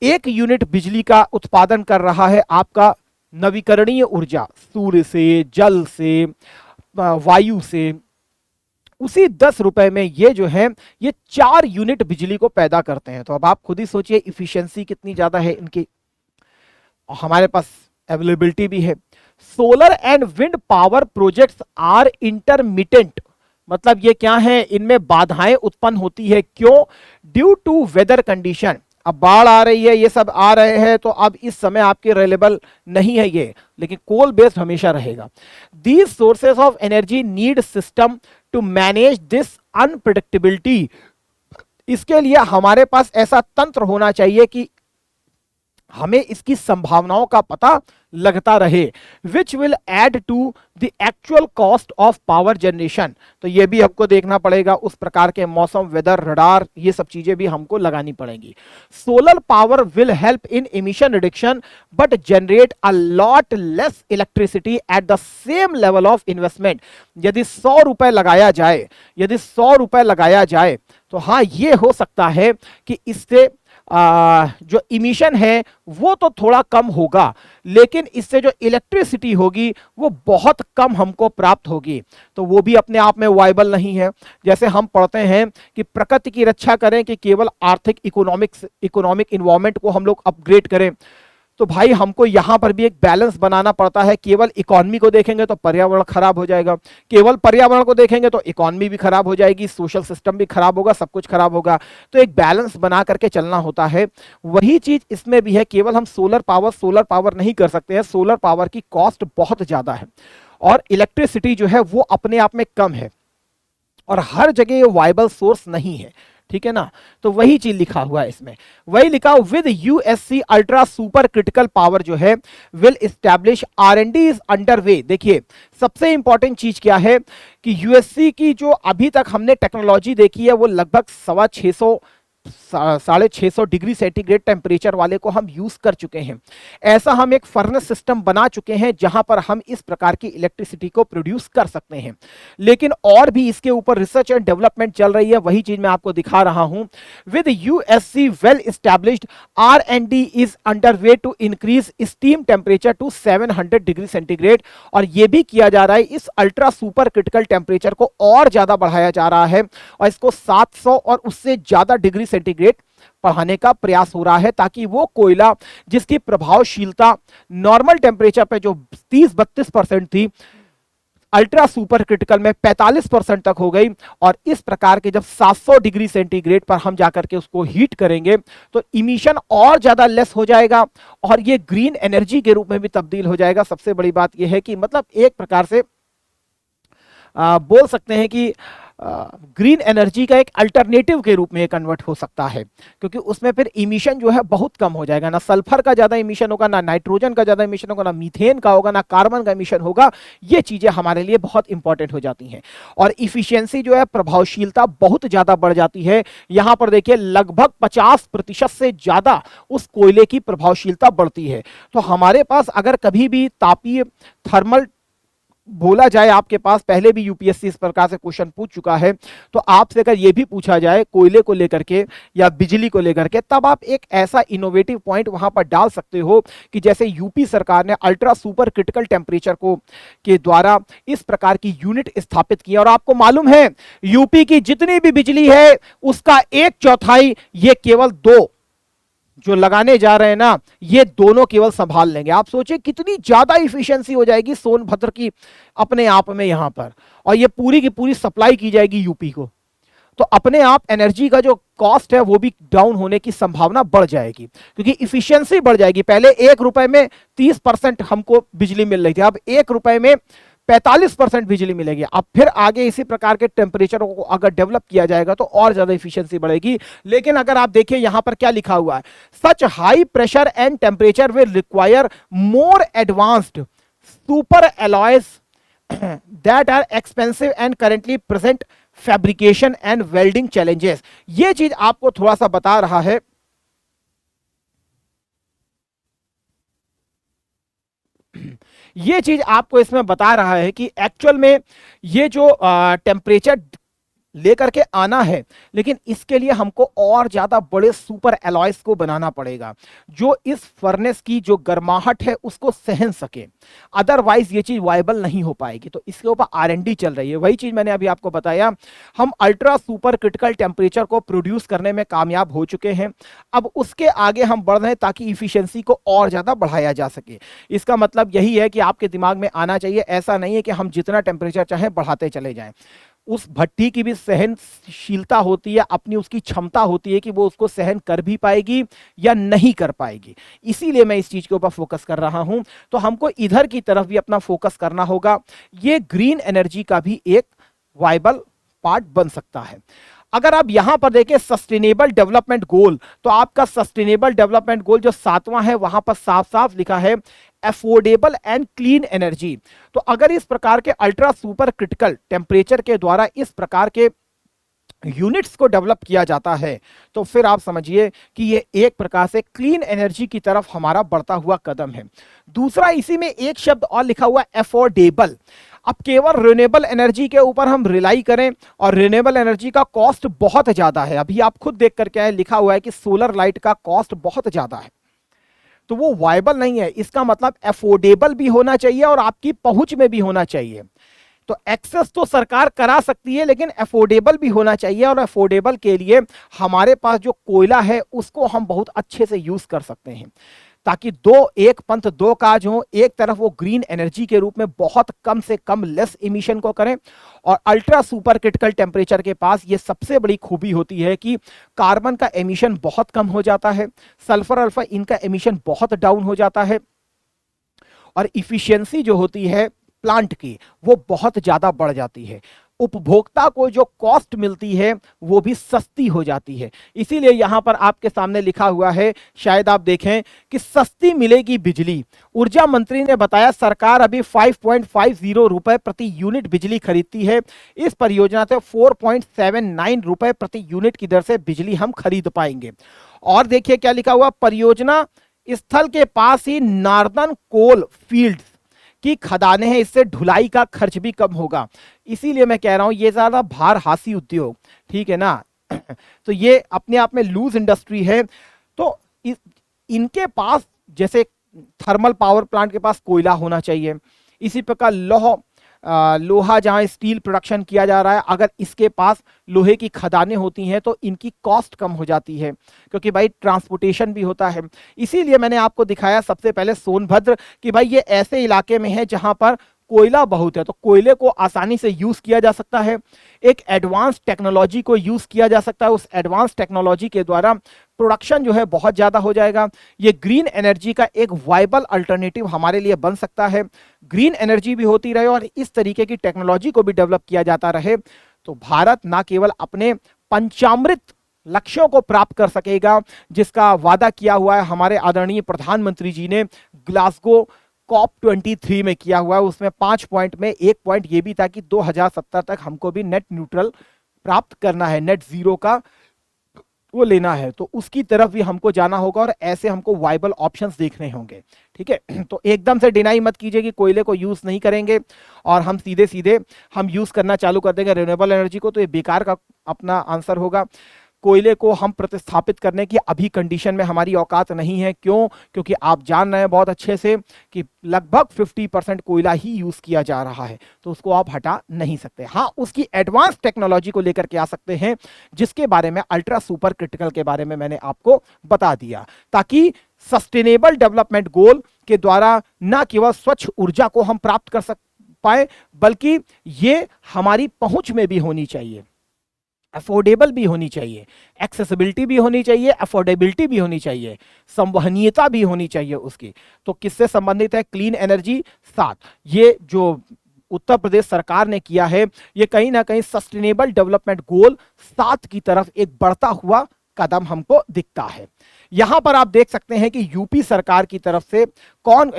1 यूनिट बिजली का उत्पादन कर रहा है आपका नवीकरणीय ऊर्जा, सूर्य से, जल से, वायु से, उसी 10 रुपए में ये जो है ये 4 यूनिट बिजली को पैदा करते हैं। तो अब आप खुद ही सोचिए इफिशियंसी कितनी ज्यादा है इनकी। हमारे पास अवेलेबिलिटी भी है। Solar and wind power projects are intermittent, मतलब ये क्या है, इनमें बाधाएं उत्पन्न होती है, क्यों, ड्यू टू वेदर कंडीशन। अब बाढ़ आ रही है, ये सब आ रहे हैं, तो अब इस समय आपके रिलायबल नहीं है ये, लेकिन कोल बेस्ड हमेशा रहेगा। These sources of energy need system to manage this unpredictability. इसके लिए हमारे पास ऐसा तंत्र होना चाहिए कि हमें इसकी संभावनाओं का पता लगता रहे, which will add to the actual cost of power generation. तो ये भी हमको देखना पड़ेगा, उस प्रकार के मौसम, वेदर, रडार, ये सब चीजें भी हमको लगानी पड़ेंगी। Solar power will help in emission reduction but generate a lot less electricity at the same level of investment. यदि 100 रुपए लगाया जाए, यदि 100 रुपए लगाया जाए तो हाँ ये हो सकता है कि इससे जो इमिशन है वो तो थोड़ा कम होगा, लेकिन इससे जो इलेक्ट्रिसिटी होगी वो बहुत कम हमको प्राप्त होगी, तो वो भी अपने आप में वायबल नहीं है। जैसे हम पढ़ते हैं कि प्रकृति की रक्षा करें कि केवल आर्थिक इकोनॉमिक इन्वायरमेंट को हम लोग अपग्रेड करें, तो भाई हमको यहां पर भी एक बैलेंस बनाना पड़ता है। केवल इकोनॉमी को देखेंगे तो पर्यावरण खराब हो जाएगा, केवल पर्यावरण को देखेंगे तो इकोनॉमी भी खराब हो जाएगी, सोशल सिस्टम भी खराब होगा, सब कुछ खराब होगा। तो एक बैलेंस बना करके चलना होता है। वही चीज इसमें भी है, केवल हम सोलर पावर नहीं कर सकते हैं। सोलर पावर की कॉस्ट बहुत ज्यादा है और इलेक्ट्रिसिटी जो है वो अपने आप में कम है और हर जगह ये वायबल सोर्स नहीं है, ठीक है ना। तो वही चीज लिखा हुआ है इसमें, वही लिखा with USC ultra super critical power जो है will establish R and D is under way. देखिए सबसे इंपॉर्टेंट चीज क्या है कि यूएससी की जो अभी तक हमने टेक्नोलॉजी देखी है वो लगभग 650 डिग्री सेंटीग्रेड टेम्परेचर वाले को हम यूज कर चुके हैं। ऐसा हम एक फर्नेस सिस्टम बना चुके हैं जहां पर हम इस प्रकार की इलेक्ट्रिसिटी को प्रोड्यूस कर सकते हैं। लेकिन और भी इसके ऊपर रिसर्च एंड डेवलपमेंट चल रही है, वही चीज मैं आपको दिखा रहा हूं। With USC well established R and D is under way to increase steam temperature to 700 degree centigrade. और यह भी किया जा रहा है, इस अल्ट्रा सुपर क्रिटिकल टेम्परेचर को और ज्यादा बढ़ाया जा रहा है और इसको 700 और उससे ज्यादा डिग्री सेंटीग्रेड बढ़ाने का प्रयास हो रहा है, ताकि वो कोयला जिसकी प्रभावशीलता नॉर्मल टेम्परेचर पे जो 30-32% थी, अल्ट्रा सुपर क्रिटिकल में 45% तक हो गई। और इस प्रकार के जब 700 डिग्री सेंटीग्रेड पर हम जाकर के उसको हीट करेंगे तो इमिशन और ज्यादा लेस हो जाएगा और ये ग्रीन एनर्जी के रूप में भी तब्दील हो जाएगा। सबसे बड़ी बात यह है कि मतलब एक प्रकार से बोल सकते हैं कि ग्रीन एनर्जी का एक अल्टरनेटिव के रूप में कन्वर्ट हो सकता है, क्योंकि उसमें फिर इमिशन जो है बहुत कम हो जाएगा। ना सल्फर का ज्यादा इमिशन होगा, ना नाइट्रोजन का ज्यादा इमिशन होगा, ना मीथेन का होगा, ना कार्बन का इमिशन होगा। ये चीजें हमारे लिए बहुत इंपॉर्टेंट हो जाती हैं और इफिशियंसी जो है, प्रभावशीलता बहुत ज्यादा बढ़ जाती है। यहां पर देखिए लगभग 50% से ज्यादा उस कोयले की प्रभावशीलता बढ़ती है। तो हमारे पास अगर कभी भी तापीय थर्मल बोला जाए, आपके पास पहले भी यूपीएससी इस प्रकार से क्वेश्चन पूछ चुका है, तो आपसे अगर यह भी पूछा जाए कोयले को लेकर के या बिजली को लेकर के, तब आप एक ऐसा इनोवेटिव पॉइंट वहां पर डाल सकते हो कि जैसे यूपी सरकार ने अल्ट्रा सुपर क्रिटिकल टेम्परेचर को के द्वारा इस प्रकार की यूनिट स्थापित किया। और आपको मालूम है यूपी की जितनी भी बिजली है उसका 1/4 ये केवल दो जो लगाने जा रहे हैं ना, ये दोनों केवल संभाल लेंगे। आप सोचिए कितनी ज्यादा इफिशियंसी हो जाएगी सोनभद्र की अपने आप में यहां पर, और ये पूरी की पूरी सप्लाई की जाएगी यूपी को। तो अपने आप एनर्जी का जो कॉस्ट है वो भी डाउन होने की संभावना बढ़ जाएगी, क्योंकि इफिशियंसी बढ़ जाएगी। पहले 1 रुपए में 30% हमको बिजली मिल रही थी, अब 1 रुपए में 45% बिजली मिलेगी। अब फिर आगे इसी प्रकार के टेम्परेचर को अगर डेवलप किया जाएगा तो और ज्यादा इफिशियंसी बढ़ेगी। लेकिन अगर आप देखिए यहां पर क्या लिखा हुआ है, such high pressure and temperature will require more advanced super alloys that are expensive and currently present fabrication and welding challenges. ये चीज आपको थोड़ा सा बता रहा है। ये चीज आपको इसमें बता रहा है कि एक्चुअल में ये जो टेम्परेचर लेकर के आना है, लेकिन इसके लिए हमको और ज्यादा बड़े सुपर एलॉयज को बनाना पड़ेगा जो इस फर्नेस की जो गर्माहट है उसको सहन सके, अदरवाइज ये चीज वायबल नहीं हो पाएगी। तो इसके ऊपर आर&डी चल रही है। वही चीज मैंने अभी आपको बताया, हम अल्ट्रा सुपर क्रिटिकल टेम्परेचर को प्रोड्यूस करने में कामयाब हो चुके हैं। अब उसके आगे हम बढ़ रहे हैं ताकि इफिशियंसी को और ज्यादा बढ़ाया जा सके। इसका मतलब यही है कि आपके दिमाग में आना चाहिए, ऐसा नहीं है कि हम जितना टेम्परेचर चाहें बढ़ाते चले जाएं। उस भट्टी की भी सहनशीलता होती है, अपनी उसकी क्षमता होती है कि वो उसको सहन कर भी पाएगी या नहीं कर पाएगी। इसीलिए मैं इस चीज के ऊपर फोकस कर रहा हूं। तो हमको इधर की तरफ भी अपना फोकस करना होगा। ये ग्रीन एनर्जी का भी एक वायबल पार्ट बन सकता है। अगर आप यहां पर देखें सस्टेनेबल डेवलपमेंट गोल, तो आपका सस्टेनेबल डेवलपमेंट गोल जो 7वां है वहां पर साफ साफ लिखा है अफोर्डेबल एंड क्लीन एनर्जी। तो अगर इस प्रकार के अल्ट्रा सुपर क्रिटिकल टेम्परेचर के द्वारा इस प्रकार के यूनिट्स को डेवलप किया जाता है तो फिर आप समझिए कि ये एक प्रकार से क्लीन एनर्जी की तरफ हमारा बढ़ता हुआ कदम है। दूसरा, इसी में एक शब्द और लिखा हुआ अफोर्डेबल। अब केवल रिन्यूएबल एनर्जी के ऊपर हम रिलाई करें और रिन्यूएबल एनर्जी का कॉस्ट बहुत ज्यादा है। अभी आप खुद देख करके आए, लिखा हुआ है कि सोलर लाइट का कॉस्ट बहुत ज्यादा है, तो वो वायबल नहीं है। इसका मतलब अफोर्डेबल भी होना चाहिए और आपकी पहुंच में भी होना चाहिए। तो एक्सेस तो सरकार करा सकती है, लेकिन अफोर्डेबल भी होना चाहिए। और अफोर्डेबल के लिए हमारे पास जो कोयला है उसको हम बहुत अच्छे से यूज कर सकते हैं। ताकि एक पंथ दो काज हो। एक तरफ वो ग्रीन एनर्जी के रूप में बहुत कम से कम लेस इमिशन को करें, और अल्ट्रा सुपर क्रिटिकल टेम्परेचर के पास ये सबसे बड़ी खूबी होती है कि कार्बन का एमिशन बहुत कम हो जाता है, सल्फर अल्फा इनका एमिशन बहुत डाउन हो जाता है, और इफिशियंसी जो होती है प्लांट की वो बहुत ज्यादा बढ़ जाती है। उपभोक्ता को जो कॉस्ट मिलती है वो भी सस्ती हो जाती है। इसीलिए यहां पर आपके सामने लिखा हुआ है, शायद आप देखें, कि सस्ती मिलेगी बिजली। ऊर्जा मंत्री ने बताया सरकार अभी 5.50 रुपए प्रति यूनिट बिजली खरीदती है। इस परियोजना से 4.79 रुपए प्रति यूनिट की दर से बिजली हम खरीद पाएंगे। और देखिए क्या लिखा हुआ, परियोजना स्थल के पास ही नॉर्दर्न कोल फील्ड्स की खदानें हैं, इससे ढुलाई का खर्च भी कम होगा। इसीलिए मैं कह रहा हूं ये ज्यादा भारहासी उद्योग, ठीक है ना। तो ये अपने आप में लूज इंडस्ट्री है। तो इनके पास जैसे थर्मल पावर प्लांट के पास कोयला होना चाहिए, इसी प्रकार लोहा जहां स्टील प्रोडक्शन किया जा रहा है, अगर इसके पास लोहे की खदानें होती हैं तो इनकी कॉस्ट कम हो जाती है, क्योंकि भाई ट्रांसपोर्टेशन भी होता है। इसीलिए मैंने आपको दिखाया सबसे पहले सोनभद्र कि भाई ये ऐसे इलाके में है जहां पर कोयला बहुत है, तो कोयले को आसानी से यूज किया जा सकता है। एक एडवांस टेक्नोलॉजी को यूज किया जा सकता है, उस एडवांस टेक्नोलॉजी के द्वारा प्रोडक्शन जो है बहुत ज्यादा हो जाएगा। ये ग्रीन एनर्जी का एक वाइबल अल्टरनेटिव हमारे लिए बन सकता है। ग्रीन एनर्जी भी होती रहे और इस तरीके की टेक्नोलॉजी को भी डेवलप किया जाता रहे, तो भारत ना केवल अपने पंचामृत लक्ष्यों को प्राप्त कर सकेगा, जिसका वादा किया हुआ है हमारे आदरणीय प्रधानमंत्री जी ने ग्लासगो COP23 में किया हुआ है। उसमें 5 पॉइंट में एक पॉइंट ये भी था कि 2070 तक हमको भी नेट न्यूट्रल प्राप्त करना है, नेट जीरो का वो लेना है, तो उसकी तरफ भी हमको जाना होगा और ऐसे हमको वाइबल ऑप्शंस देखने होंगे। ठीक है, तो एकदम से डिनाई मत कीजिए कि कोयले को यूज नहीं करेंगे और हम सीधे सीधे हम यूज करना चालू कर देंगे रिन्यूएबल एनर्जी को, तो ये बेकार का अपना आंसर होगा। कोयले को हम प्रतिस्थापित करने की अभी कंडीशन में हमारी औकात नहीं है। क्यों? क्योंकि आप जान रहे हैं बहुत अच्छे से कि लगभग 50% कोयला ही यूज किया जा रहा है, तो उसको आप हटा नहीं सकते। हाँ, उसकी एडवांस टेक्नोलॉजी को लेकर के आ सकते हैं, जिसके बारे में अल्ट्रा सुपर क्रिटिकल के बारे में मैंने आपको बता दिया, ताकि सस्टेनेबल डेवलपमेंट गोल के द्वारा न केवल स्वच्छ ऊर्जा को हम प्राप्त कर पाए, बल्कि ये हमारी पहुंच में भी होनी चाहिए, अफोर्डेबल भी होनी चाहिए, एक्सेसिबिलिटी भी होनी चाहिए, अफोर्डेबिलिटी भी होनी चाहिए, संवहनीयता भी होनी चाहिए उसकी। तो किससे संबंधित है? Clean energy 7। ये जो उत्तर प्रदेश सरकार ने किया है, ये कहीं ना कहीं सस्टेनेबल डेवलपमेंट गोल 7 की तरफ एक बढ़ता हुआ कदम हमको दिखता है। यहां पर आप देख सकते हैं कि यूपी सरकार की तरफ से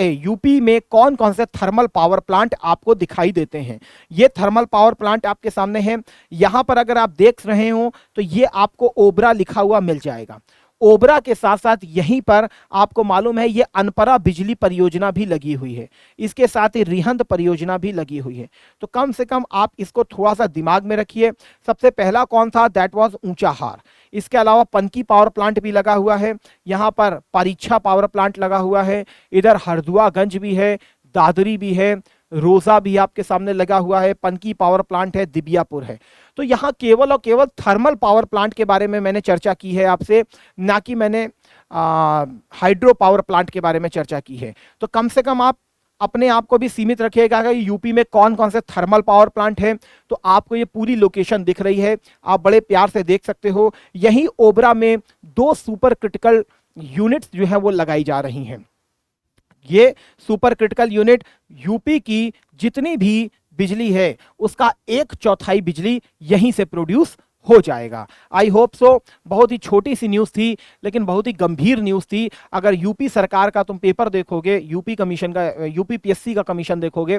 यूपी में कौन कौन से थर्मल पावर प्लांट आपको दिखाई देते हैं। ये थर्मल पावर प्लांट आपके सामने हैं। यहां पर अगर आप देख रहे हो तो ये आपको ओबरा लिखा हुआ मिल जाएगा। ओबरा के साथ साथ यहीं पर आपको मालूम है ये अनपरा बिजली परियोजना भी लगी हुई है, इसके साथ ही रिहंद परियोजना भी लगी हुई है। तो कम से कम आप इसको थोड़ा सा दिमाग में रखिए। सबसे पहला कौन था? That was Unchahar. इसके अलावा पनकी पावर प्लांट भी लगा हुआ है, यहाँ पर परीक्षा पावर प्लांट लगा हुआ है, इधर हरदुआगंज भी है, दादरी भी है, रोजा भी आपके सामने लगा हुआ है, पनकी पावर प्लांट है, दिबियापुर है। तो यहाँ केवल और केवल थर्मल पावर प्लांट के बारे में मैंने चर्चा की है आपसे, ना कि मैंने हाइड्रो पावर प्लांट के बारे में चर्चा की है। तो कम से कम आप अपने आप को भी सीमित रखिएगा कि यूपी में कौन कौन से थर्मल पावर प्लांट है। तो आपको ये पूरी लोकेशन दिख रही है, आप बड़े प्यार से देख सकते हो। यही ओबरा में 2 सुपर क्रिटिकल यूनिट्स जो है वो लगाई जा रही हैं। ये सुपर क्रिटिकल यूनिट यूपी की जितनी भी बिजली है उसका 1/4 बिजली यहीं से प्रोड्यूस हो जाएगा। आई होप सो। बहुत ही छोटी सी न्यूज थी लेकिन बहुत ही गंभीर न्यूज थी। अगर यूपी सरकार का तुम पेपर देखोगे, यूपी कमीशन का, यूपीपीएससी का कमीशन देखोगे,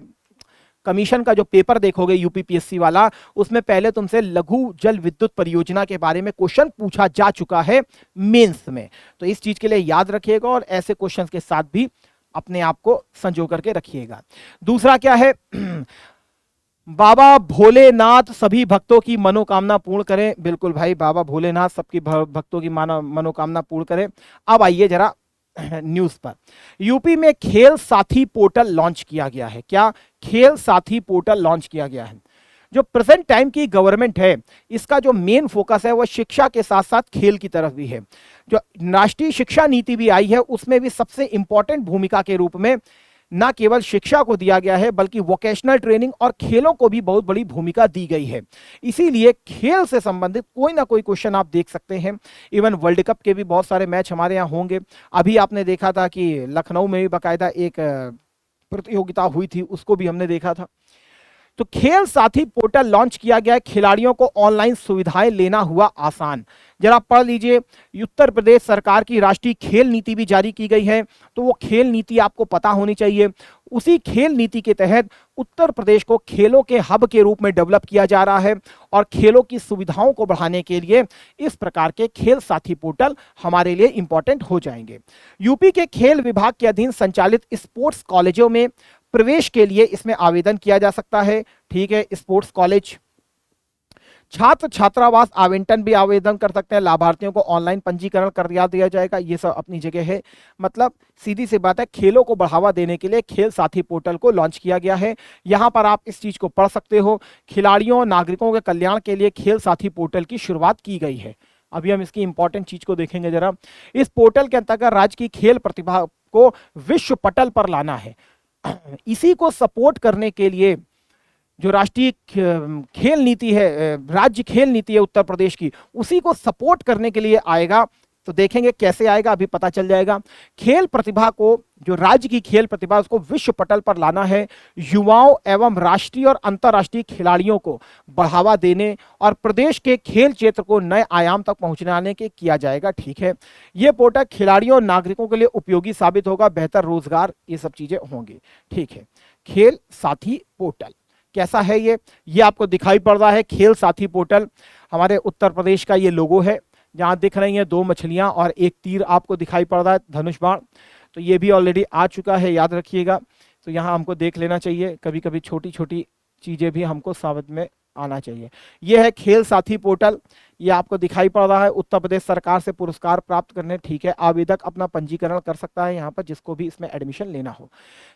कमीशन का जो पेपर देखोगे यूपीपीएससी वाला, उसमें पहले तुमसे लघु जल विद्युत परियोजना के बारे में क्वेश्चन पूछा जा चुका है मेंस में। तो इस चीज के लिए याद रखिएगा और ऐसे क्वेश्चंस के साथ भी अपने आप को संजो करके रखिएगा। दूसरा क्या है? बाबा भोलेनाथ सभी भक्तों की मनोकामना पूर्ण करें। बिल्कुल भाई, बाबा भोलेनाथ सबकी भक्तों की मनोकामना पूर्ण करें। अब आइए जरा न्यूज पर। यूपी में खेल साथी पोर्टल लॉन्च किया गया है। क्या? खेल साथी पोर्टल लॉन्च किया गया है। जो प्रेजेंट टाइम की गवर्नमेंट है इसका जो मेन फोकस है वह शिक्षा के साथ साथ खेल की तरफ भी है। जो राष्ट्रीय शिक्षा नीति भी आई है उसमें भी सबसे इंपॉर्टेंट भूमिका के रूप में ना केवल शिक्षा को दिया गया है बल्कि वोकेशनल ट्रेनिंग और खेलों को भी बहुत बड़ी भूमिका दी गई है। इसीलिए खेल से संबंधित कोई ना कोई क्वेश्चन आप देख सकते हैं। इवन वर्ल्ड कप के भी बहुत सारे मैच हमारे यहाँ होंगे। अभी आपने देखा था कि लखनऊ में भी बाकायदा एक प्रतियोगिता हुई थी, उसको भी हमने देखा था। तो खेल साथी पोर्टल लॉन्च किया गया है, खिलाड़ियों को ऑनलाइन सुविधाएं लेना हुआ आसान। जरा पढ़ लीजिए, उत्तर प्रदेश सरकार की राष्ट्रीय खेल नीति भी जारी की गई है, तो वो खेल नीति आपको पता होनी चाहिए। उसी खेल नीति के तहत उत्तर प्रदेश को खेलों के हब के रूप में डेवलप किया जा रहा है और खेलों की सुविधाओं को बढ़ाने के लिए इस प्रकार के खेल साथी पोर्टल हमारे लिए इंपॉर्टेंट हो जाएंगे। यूपी के खेल विभाग के अधीन संचालित स्पोर्ट्स कॉलेजों में प्रवेश के लिए इसमें आवेदन किया जा सकता है। ठीक है, स्पोर्ट्स कॉलेज, छात्र छात्रावास आवंटन भी आवेदन कर सकते हैं। लाभार्थियों को ऑनलाइन पंजीकरण कर दिया जाएगा। ये सब अपनी जगह है। मतलब सीधी सी बात है, खेलों को बढ़ावा देने के लिए खेल साथी पोर्टल को लॉन्च किया गया है। यहां पर आप इस चीज को पढ़ सकते हो। खिलाड़ियों और नागरिकों के कल्याण के लिए खेल साथी पोर्टल की शुरुआत की गई है। अभी हम इसकी इंपॉर्टेंट चीज को देखेंगे जरा। इस पोर्टल के अंतर्गत राज्य की खेल प्रतिभा को विश्व पटल पर लाना है। इसी को सपोर्ट करने के लिए जो राष्ट्रीय खेल नीति है, राज्य खेल नीति है उत्तर प्रदेश की, उसी को सपोर्ट करने के लिए आएगा। तो देखेंगे कैसे आएगा, अभी पता चल जाएगा। खेल प्रतिभा को, जो राज्य की खेल प्रतिभा, उसको विश्व पटल पर लाना है। युवाओं एवं राष्ट्रीय और अंतर्राष्ट्रीय खिलाड़ियों को बढ़ावा देने और प्रदेश के खेल क्षेत्र को नए आयाम तक पहुंचाने के किया जाएगा। ठीक है, यह पोर्टल खिलाड़ियों और नागरिकों के लिए उपयोगी साबित होगा। बेहतर रोजगार, ये सब चीजें होंगी। ठीक है, खेल साथी पोर्टल कैसा है ये आपको दिखाई पड़ रहा है। खेल साथी पोर्टल हमारे उत्तर प्रदेश का ये लोगो है। जहां दिख रही हैं 2 मछलियां और एक तीर आपको दिखाई पड़ रहा है, धनुष बाण। तो ये भी ऑलरेडी आ चुका है, याद रखिएगा। तो यहाँ हमको देख लेना चाहिए। कभी कभी छोटी छोटी चीजें भी हमको समझ में आना चाहिए। यह है खेल साथी पोर्टल, ये आपको दिखाई पड़ रहा है। उत्तर प्रदेश सरकार से पुरस्कार प्राप्त करने, ठीक है, आवेदक अपना पंजीकरण कर सकता है यहाँ पर, जिसको भी इसमें एडमिशन लेना हो।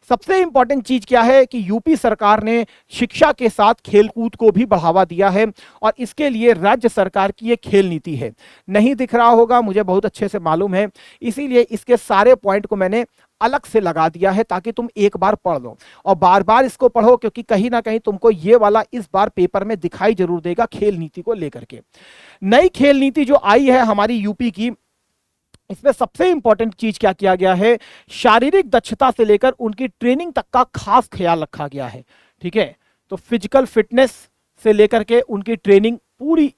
सबसे इंपॉर्टेंट चीज क्या है कि यूपी सरकार ने शिक्षा के साथ खेलकूद को भी बढ़ावा दिया है और इसके लिए राज्य सरकार की ये खेल नीति है। नहीं दिख रहा होगा, मुझे बहुत अच्छे से मालूम है, इसीलिए इसके सारे पॉइंट को मैंने अलग से लगा दिया है ताकि तुम एक बार पढ़ लो और बार बार इसको पढ़ो, क्योंकि कहीं ना कहीं तुमको ये वाला इस बार पेपर में दिखाई जरूर देगा खेल नीति को लेकर के। नई खेल नीति जो आई है हमारी यूपी की, इसमें सबसे इंपॉर्टेंट चीज क्या किया गया है, शारीरिक दक्षता से लेकर उनकी ट्रेनिंग तक का खास ख्याल रखा गया है। ठीक है, तो फिजिकल फिटनेस से लेकर के उनकी ट्रेनिंग पूरी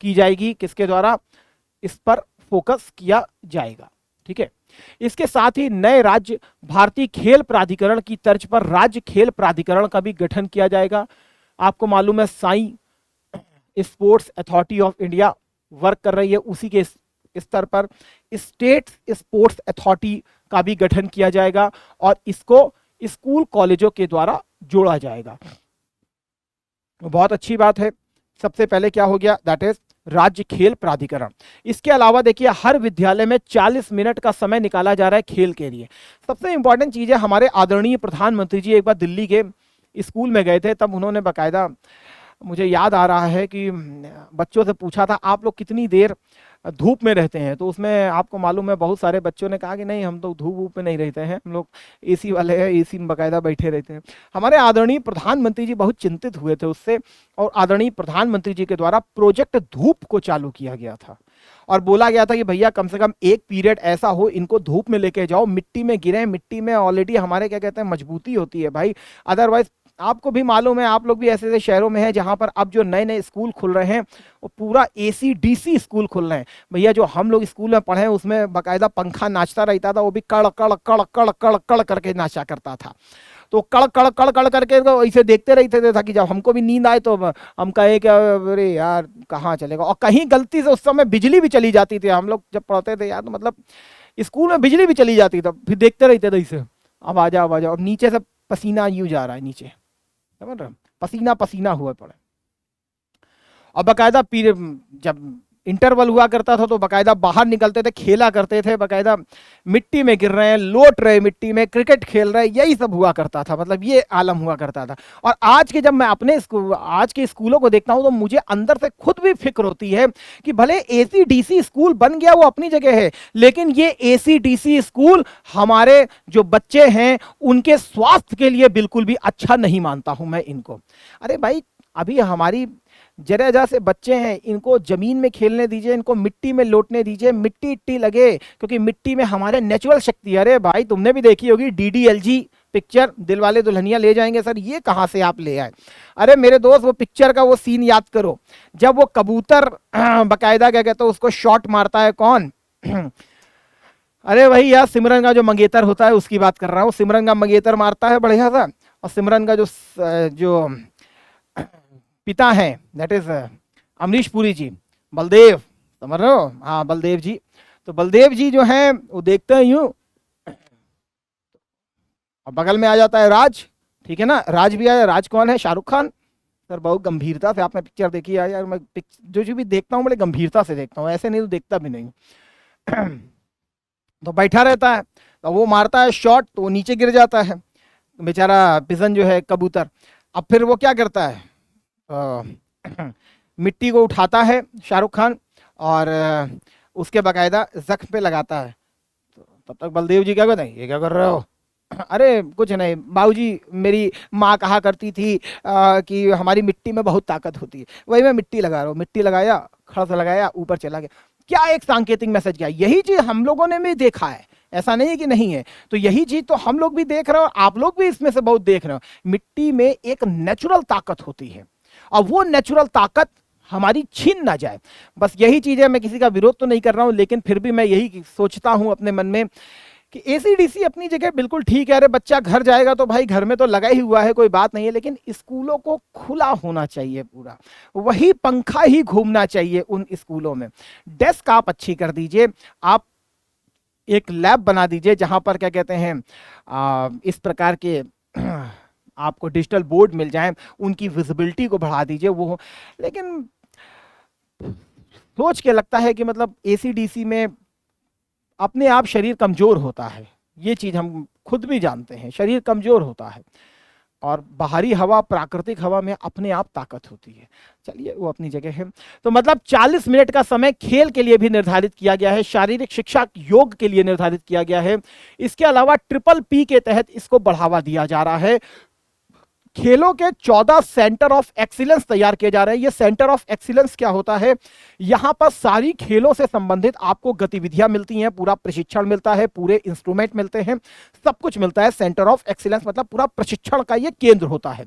की जाएगी। किसके द्वारा? इस पर फोकस किया जाएगा। ठीक है, इसके साथ ही नए राज्य भारतीय खेल प्राधिकरण की तर्ज पर राज्य खेल प्राधिकरण का भी गठन किया जाएगा। आपको मालूम है Sai sports authority of India work कर रही है, उसी के स्तर पर स्टेट स्पोर्ट्स अथॉरिटी का भी गठन किया जाएगा और इसको स्कूल कॉलेजों के द्वारा जोड़ा जाएगा। बहुत अच्छी बात है। सबसे पहले क्या हो गया, दैट इज राज्य खेल प्राधिकरण। इसके अलावा देखिए हर विद्यालय में 40 मिनट का समय निकाला जा रहा है खेल के लिए। सबसे इंपॉर्टेंट चीज है, हमारे आदरणीय प्रधानमंत्री जी एक बार दिल्ली के स्कूल में गए थे, तब उन्होंने बाकायदा, मुझे याद आ रहा है कि बच्चों से पूछा था आप लोग कितनी देर धूप में रहते हैं, तो उसमें आपको मालूम है बहुत सारे बच्चों ने कहा कि नहीं हम तो धूप वूप में नहीं रहते हैं, हम लोग एसी वाले हैं, एसी में बाकायदा बैठे रहते हैं। हमारे आदरणीय प्रधानमंत्री जी बहुत चिंतित हुए थे उससे, और आदरणीय प्रधानमंत्री जी के द्वारा प्रोजेक्ट धूप को चालू किया गया था और बोला गया था कि भैया कम से कम एक पीरियड ऐसा हो, इनको धूप में लेके जाओ, मिट्टी में गिरे, मिट्टी में ऑलरेडी हमारे क्या कहते हैं मजबूती होती है भाई, अदरवाइज आपको भी मालूम है, आप लोग भी ऐसे ऐसे शहरों में हैं जहां पर अब जो नए नए स्कूल खुल रहे हैं वो पूरा एसी डीसी स्कूल खुल रहे हैं। भैया जो हम लोग स्कूल में पढ़े उसमें बाकायदा पंखा नाचता रहता था, वो भी कड़ कड़ कड़ कड़ कड़ कड़ करके नाचा करता था। तो कड़ कड़ कड़ कड़ करके ऐसे देखते रहते थे ताकि जब हमको भी नींद आए तो हम कहे कि अरे यार कहाँ चलेगा। और कहीं गलती से उस समय बिजली भी चली जाती थी, हम लोग जब पढ़ते थे यार, तो मतलब स्कूल में बिजली भी चली जाती थी, फिर देखते रहते थे इसे, अब आ जाओ अब आ जाओ, अब नीचे से पसीना यूं जा रहा है, नीचे समझ रहे, पसीना पसीना हुआ पड़े। और बाकायदा जब इंटरवल हुआ करता था तो बकायदा बाहर निकलते थे, खेला करते थे, बकायदा मिट्टी में गिर रहे हैं, लोट रहे मिट्टी में, क्रिकेट खेल रहे हैं, यही सब हुआ करता था, मतलब ये आलम हुआ करता था। और आज के जब मैं अपने आज के स्कूलों को देखता हूं तो मुझे अंदर से खुद भी फिक्र होती है कि भले एसी डीसी स्कूल बन गया वो अपनी जगह है, लेकिन ये एसी डीसी स्कूल हमारे जो बच्चे हैं उनके स्वास्थ्य के लिए बिल्कुल भी अच्छा नहीं मानता हूं मैं इनको। अरे भाई, अभी हमारी जरा से बच्चे हैं, इनको जमीन में खेलने दीजिए, इनको मिट्टी में लौटने दीजिए, मिट्टी इट्टी लगे, क्योंकि मिट्टी में हमारे नेचुरल शक्ति है। अरे भाई, तुमने भी देखी होगी डीडीएलजी पिक्चर, दिलवाले दुल्हनिया ले जाएंगे। सर ये कहां से आप ले आए? अरे मेरे दोस्त, वो पिक्चर का वो सीन याद करो जब वो कबूतर बकायदा क्या कहते हैं उसको शॉट मारता है, कौन? अरे भाई यार, सिमरन का जो मंगेतर होता है उसकी बात कर रहा हूँ। सिमरन का मंगेतर मारता है बढ़िया सा, और सिमरन का जो पिता हैं, दैट इज अमरीश पुरी जी, बलदेव, समझ रहे हो? हाँ, बलदेव जी। तो बलदेव जी जो हैं वो देखते हैं यूं, और बगल में आ जाता है राज, ठीक है ना, राज भी आया। राज कौन है? शाहरुख खान। सर बहुत गंभीरता से आपने पिक्चर देखी है यार, मैं जो भी देखता हूँ बड़े गंभीरता से देखता हूँ, ऐसे नहीं तो देखता भी नहीं। तो बैठा रहता है, तो वो मारता है शॉट, तो वो नीचे गिर जाता है बेचारा पिजन जो है, कबूतर। अब फिर वो क्या करता है, मिट्टी को उठाता है शाहरुख खान और उसके बकायदा जख्म पे लगाता है। तो तब तक बलदेव जी क्या कहते हैं, ये क्या कर रहे हो? अरे कुछ नहीं बाबूजी, मेरी माँ कहा करती थी कि हमारी मिट्टी में बहुत ताकत होती है, वही मैं मिट्टी लगा रहा हूँ। मिट्टी लगाया, खड़ा सा लगाया, ऊपर चला गया। क्या एक सांकेतिक मैसेज गया। यही चीज हम लोगों ने भी देखा है, ऐसा नहीं है कि नहीं है। तो यही चीज तो हम लोग भी देख रहे हो, आप लोग भी इसमें से बहुत देख रहे हो। मिट्टी में एक नेचुरल ताकत होती है, और वो नेचुरल ताकत हमारी छीन ना जाए, बस यही चीज है। मैं किसी का विरोध तो नहीं कर रहा हूं, लेकिन फिर भी मैं यही सोचता हूं अपने मन में कि एसीडीसी अपनी जगह बिल्कुल ठीक है। अरे बच्चा घर जाएगा तो भाई घर में तो लगा ही हुआ है, कोई बात नहीं है, लेकिन स्कूलों को खुला होना चाहिए पूरा, वही पंखा ही घूमना चाहिए उन स्कूलों में। डेस्क आप अच्छी कर दीजिए, आप एक लैब बना दीजिए जहां पर क्या कहते हैं इस प्रकार के आपको डिजिटल बोर्ड मिल जाएं, उनकी विजिबिलिटी को बढ़ा दीजिए वो। लेकिन सोच के लगता है कि मतलब एसीडीसी में अपने आप शरीर कमजोर होता है, ये चीज हम खुद भी जानते हैं, शरीर कमजोर होता है, और बाहरी हवा, प्राकृतिक हवा में अपने आप ताकत होती है। चलिए वो अपनी जगह है। तो मतलब 40 मिनट का समय खेल के लिए भी निर्धारित किया गया है, शारीरिक शिक्षा योग के लिए निर्धारित किया गया है। इसके अलावा ट्रिपल पी के तहत इसको बढ़ावा दिया जा रहा है। खेलों के 14 सेंटर ऑफ एक्सीलेंस तैयार किए जा रहे हैं। ये सेंटर ऑफ एक्सीलेंस क्या होता है? यहां पर सारी खेलों से संबंधित आपको गतिविधियां मिलती हैं, पूरा प्रशिक्षण मिलता है, पूरे इंस्ट्रूमेंट मिलते हैं, सब कुछ मिलता है। सेंटर ऑफ एक्सीलेंस मतलब पूरा प्रशिक्षण का ये केंद्र होता है।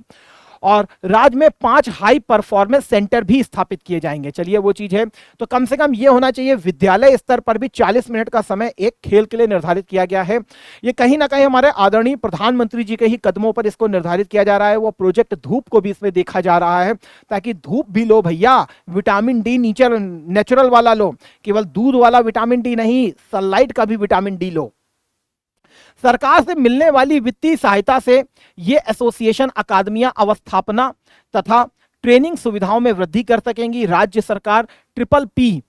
और राज्य में 5 हाई परफॉर्मेंस सेंटर भी स्थापित किए जाएंगे। चलिए वो चीज है। तो कम से कम ये होना चाहिए, विद्यालय स्तर पर भी 40 मिनट का समय एक खेल के लिए निर्धारित किया गया है। ये कहीं ना कहीं हमारे आदरणीय प्रधानमंत्री जी के ही कदमों पर इसको निर्धारित किया जा रहा है। वो प्रोजेक्ट धूप को भी इसमें देखा जा रहा है, ताकि धूप भी लो भैया, विटामिन डी नेचुरल वाला लो, केवल दूध वाला विटामिन डी नहीं, सनलाइट का भी विटामिन डी लो। सरकार से मिलने वाली वित्तीय सहायता से ये एसोसिएशन अकादमियां अवस्थापना तथा ट्रेनिंग सुविधाओं में वृद्धि कर सकेंगी। राज्य सरकार ट्रिपल पी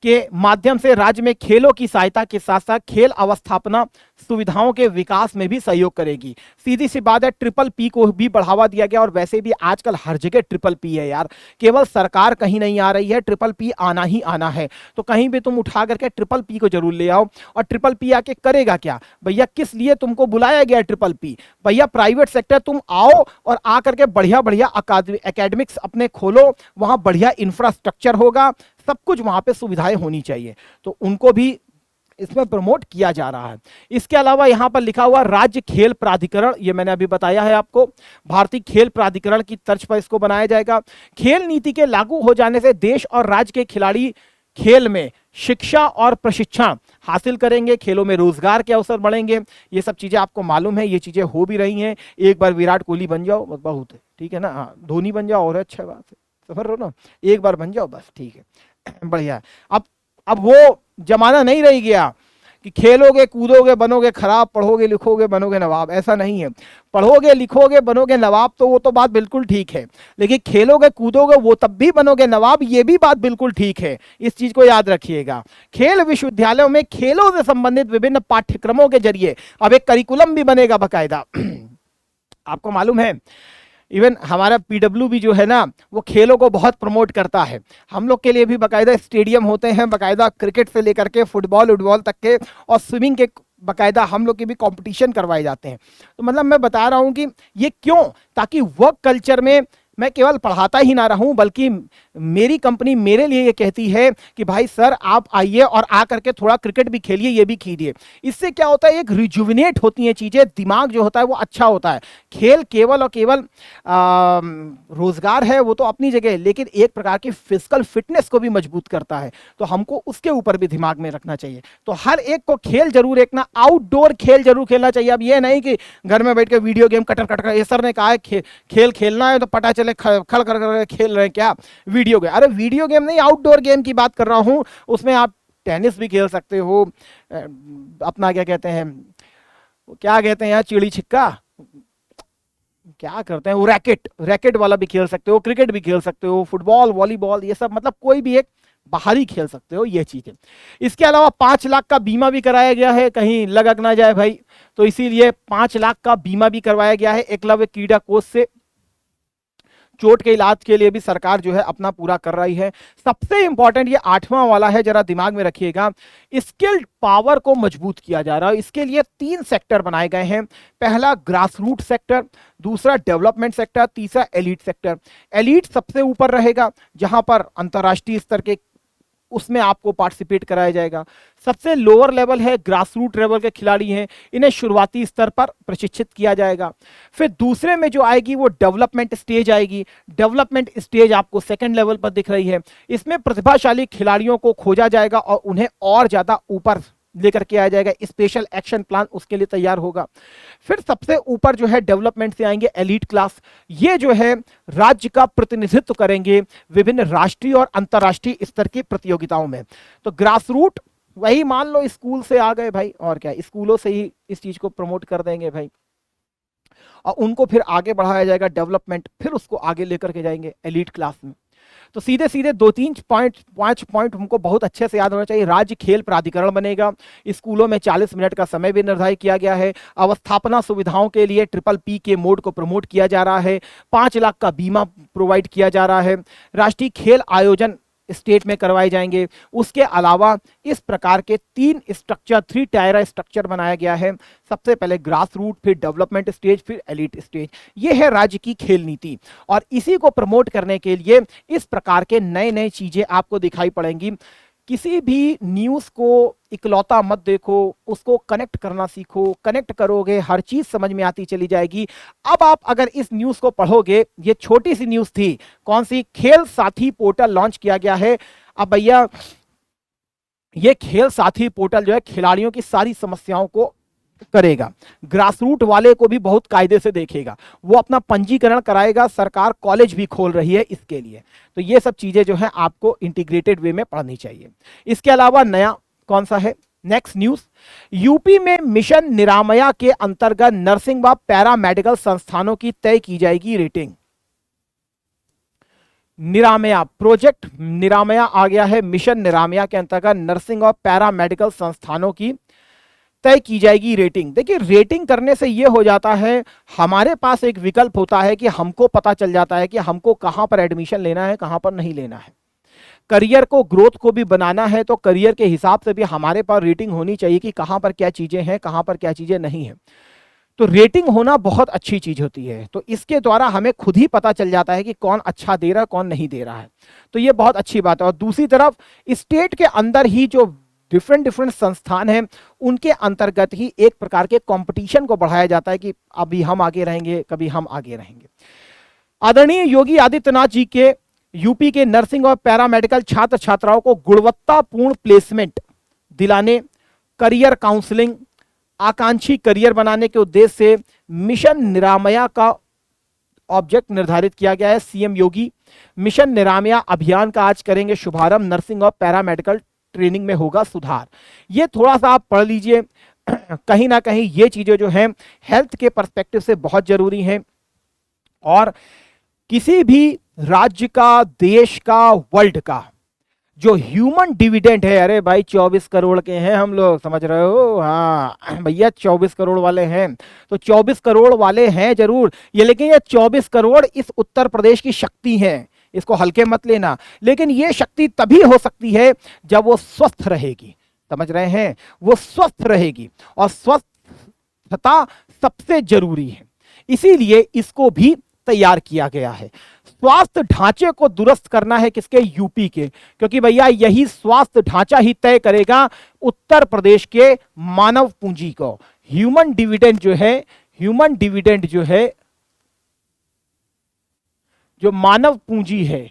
के माध्यम से राज्य में खेलों की सहायता के साथ साथ खेल अवस्थापना सुविधाओं के विकास में भी सहयोग करेगी। सीधी सी बात है, ट्रिपल पी को भी बढ़ावा दिया गया, और वैसे भी आजकल हर जगह ट्रिपल पी है यार, केवल सरकार कहीं नहीं आ रही है, ट्रिपल पी आना ही आना है। तो कहीं भी तुम उठा करके ट्रिपल पी को जरूर ले आओ। और ट्रिपल पी आके करेगा क्या भैया? किस लिए तुमको बुलाया गया ट्रिपल पी? भैया प्राइवेट सेक्टर तुम आओ और आकर के बढ़िया बढ़िया एकेडमिक्स अपने खोलो, वहां बढ़िया इंफ्रास्ट्रक्चर होगा, सब कुछ वहां पे सुविधाएं होनी चाहिए। तो उनको भी इसमें प्रमोट किया जा रहा है। इसके अलावा यहां पर लिखा हुआ राज्य खेल प्राधिकरण, ये मैंने अभी बताया है आपको, भारतीय खेल प्राधिकरण की तर्ज पर इसको बनाया जाएगा। खेल नीति के लागू हो जाने से देश और राज्य के खिलाड़ी खेल में शिक्षा और प्रशिक्षण हासिल करेंगे, खेलों में रोजगार के अवसर बढ़ेंगे। ये सब चीजें आपको मालूम है, ये चीजें हो भी रही हैं। एक बार विराट कोहली बन जाओ बस बहुत है, ठीक है ना, हाँ धोनी बन जाओ और अच्छा बात है, सफर हो ना, एक बार बन जाओ बस ठीक है, बढ़िया। अब वो जमाना नहीं रह गया कि खेलोगे कूदोगे बनोगे खराब, पढ़ोगे लिखोगे बनोगे नवाब, ऐसा नहीं है। पढ़ोगे लिखोगे बनोगे नवाब तो वो तो बात बिल्कुल ठीक है, लेकिन खेलोगे कूदोगे वो तब भी बनोगे नवाब, ये भी बात बिल्कुल ठीक है। इस चीज को याद रखिएगा। खेल विश्वविद्यालयों में खेलों से संबंधित विभिन्न पाठ्यक्रमों के जरिए अब एक करिकुलम भी बनेगा बकायदा। आपको मालूम है इवन हमारा पीडब्ल्यू भी जो है ना वो खेलों को बहुत प्रमोट करता है। हम लोग के लिए भी बकायदा स्टेडियम होते हैं, बकायदा क्रिकेट से लेकर के फुटबॉल वुटबॉल तक के, और स्विमिंग के बकायदा हम लोग के भी कंपटीशन करवाए जाते हैं। तो मतलब मैं बता रहा हूं कि ये क्यों, ताकि वर्क कल्चर में मैं केवल पढ़ाता ही ना रहूं, बल्कि मेरी कंपनी मेरे लिए ये कहती है कि भाई सर आप आइए और आकर के थोड़ा क्रिकेट भी खेलिए, ये भी कीजिए। इससे क्या होता है, एक रिजुविनेट होती हैं चीजें, दिमाग जो होता है वो अच्छा होता है। खेल केवल और केवल रोजगार है वो तो अपनी जगह, लेकिन एक प्रकार की फिजिकल फिटनेस को भी मजबूत करता है, तो हमको उसके ऊपर भी दिमाग में रखना चाहिए। तो हर एक को खेल जरूर, एक ना आउटडोर खेल जरूर खेलना चाहिए। अब ये नहीं कि घर में बैठ के वीडियो गेम कटर कटर, ये सर ने कहा है खेल खेलना है तो पता चले खड़ कर खेल रहे हैं क्या वीडियो गेम। अरे वीडियो गेम नहीं, आउटडोर गेम की बात कर रहा हूं। उसमें आप टेनिस भी खेल सकते हो, अपना क्या कहते हैं, क्या कहते हैं यार, चिड़ी छिक्का क्या करते हैं वो, रैकेट वाला भी खेल सकते हो, क्रिकेट भी खेल सकते हो, फुटबॉल वॉलीबॉल ये सब, मतलब कोई भी एक बाहरी खेल सकते हो ये चीजें। इसके अलावा 5 लाख का बीमा भी कराया गया है, कहीं लग ना जाए भाई, तो इसीलिए 5 लाख का बीमा भी करवाया गया है। एकलव्य क्रीड़ा कोष से चोट के इलाज के लिए भी सरकार जो है अपना पूरा कर रही है। सबसे इंपॉर्टेंट ये 8वां वाला है, जरा दिमाग में रखिएगा, स्किल्ड पावर को मजबूत किया जा रहा है। इसके लिए 3 सेक्टर बनाए गए हैं। पहला ग्रास रूट सेक्टर, दूसरा डेवलपमेंट सेक्टर, तीसरा एलीट सेक्टर। एलीट सबसे ऊपर रहेगा जहां पर अंतरराष्ट्रीय स्तर के उसमें आपको पार्टिसिपेट कराया जाएगा। सबसे लोअर लेवल है, ग्रास रूट लेवल के खिलाड़ी हैं, इन्हें शुरुआती स्तर पर प्रशिक्षित किया जाएगा। फिर दूसरे में जो आएगी वो डेवलपमेंट स्टेज आएगी। डेवलपमेंट स्टेज आपको सेकंड लेवल पर दिख रही है। इसमें प्रतिभाशाली खिलाड़ियों को खोजा जाएगा और उन्हें और ज्यादा ऊपर लेकर के आया जाएगा। स्पेशल एक्शन प्लान उसके लिए तैयार होगा। फिर सबसे ऊपर जो है डेवलपमेंट से आएंगे एलीट क्लास। ये जो है राज्य का प्रतिनिधित्व करेंगे विभिन्न राष्ट्रीय और अंतरराष्ट्रीय स्तर की प्रतियोगिताओं में। तो ग्रास रूट वही मान लो स्कूल से आ गए भाई, और क्या, स्कूलों से ही इस चीज को प्रमोट कर देंगे भाई, और उनको फिर आगे बढ़ाया जाएगा डेवलपमेंट, फिर उसको आगे लेकर के जाएंगे एलीट क्लास में। तो सीधे सीधे 5 पॉइंट हमको बहुत अच्छे से याद होना चाहिए। राज्य खेल प्राधिकरण बनेगा। स्कूलों में 40 मिनट का समय भी निर्धारित किया गया है। अवस्थापना सुविधाओं के लिए PPP के मोड को प्रमोट किया जा रहा है। 5 लाख का बीमा प्रोवाइड किया जा रहा है। राष्ट्रीय खेल आयोजन स्टेट में करवाए जाएंगे। उसके अलावा इस प्रकार के 3 टायर स्ट्रक्चर बनाया गया है। सबसे पहले ग्रास रूट, फिर डेवलपमेंट स्टेज, फिर एलीट स्टेज। ये है राज्य की खेल नीति, और इसी को प्रमोट करने के लिए इस प्रकार के नए नए चीजें आपको दिखाई पड़ेंगी। किसी भी न्यूज को इकलौता मत देखो, उसको कनेक्ट करना सीखो। कनेक्ट करोगे हर चीज समझ में आती चली जाएगी। अब आप अगर इस न्यूज को पढ़ोगे, ये छोटी सी न्यूज थी, कौन सी, खेल साथी पोर्टल लॉन्च किया गया है। अब भैया ये खेल साथी पोर्टल जो है खिलाड़ियों की सारी समस्याओं को करेगा। ग्रास रूट वाले को भी बहुत कायदे से देखेगा, वो अपना पंजीकरण कराएगा। सरकार कॉलेज भी खोल रही है इसके लिए। तो ये सब चीजें जो है आपको इंटीग्रेटेड वे में पढ़नी चाहिए। इसके अलावा नया कौन सा है, नेक्स्ट न्यूज, यूपी में मिशन निरामया के अंतर्गत नर्सिंग व पैरामेडिकल संस्थानों की तय की जाएगी रेटिंग। निरामया प्रोजेक्ट, निरामया आ गया है। मिशन निरामया के अंतर्गत नर्सिंग और पैरामेडिकल संस्थानों की तय की जाएगी रेटिंग। देखिए रेटिंग करने से यह हो जाता है, हमारे पास एक विकल्प होता है कि हमको पता चल जाता है कि हमको कहां पर एडमिशन लेना है, कहां पर नहीं लेना है। करियर को, ग्रोथ को भी बनाना है तो करियर के हिसाब से भी हमारे पास रेटिंग होनी चाहिए कि कहां पर क्या चीजें हैं, कहां पर क्या चीजें नहीं है। तो रेटिंग होना बहुत अच्छी चीज होती है। तो इसके द्वारा हमें खुद ही पता चल जाता है कि कौन अच्छा दे रहा है, कौन नहीं दे रहा है। तो ये बहुत अच्छी बात है। और दूसरी तरफ स्टेट के अंदर ही जो डिफरेंट संस्थान हैं, उनके अंतर्गत ही एक प्रकार के कंपटीशन को बढ़ाया जाता है कि अभी हम आगे रहेंगे, कभी हम आगे रहेंगे। आदरणीय योगी आदित्यनाथ जी के यूपी के नर्सिंग और पैरामेडिकल छात्र छात्राओं को गुणवत्तापूर्ण प्लेसमेंट दिलाने, करियर काउंसलिंग, आकांक्षी करियर बनाने के उद्देश्य से मिशन निरामया का ऑब्जेक्ट निर्धारित किया गया है। सीएम योगी मिशन निरामया अभियान का आज करेंगे शुभारंभ। नर्सिंग और पैरामेडिकल ट्रेनिंग में होगा सुधार। ये थोड़ा सा आप पढ़ लीजिए, कहीं ना कहीं ये चीजें जो हैं हेल्थ के पर्सपेक्टिव से बहुत जरूरी हैं। और किसी भी राज्य का, देश का, वर्ल्ड का जो ह्यूमन डिविडेंड है, अरे भाई 24 करोड़ के हैं हम लोग, समझ रहे हो, हाँ भैया 24 करोड़ वाले हैं, तो 24 करोड़ वाले हैं जरूर ये, लेकिन ये 24 करोड़ इस उत्तर प्रदेश की शक्ति है, इसको हल्के मत लेना। लेकिन ये शक्ति तभी हो सकती है जब वो स्वस्थ रहेगी, समझ रहे हैं, वो स्वस्थ रहेगी, और स्वस्थता सबसे जरूरी है, इसीलिए इसको भी तैयार किया गया है। स्वास्थ्य ढांचे को दुरुस्त करना है किसके? यूपी के, क्योंकि भैया यही स्वास्थ्य ढांचा ही तय करेगा उत्तर प्रदेश के मानव पूंजी को। ह्यूमन डिविडेंड जो है, ह्यूमन डिविडेंड जो है, जो मानव पूंजी है,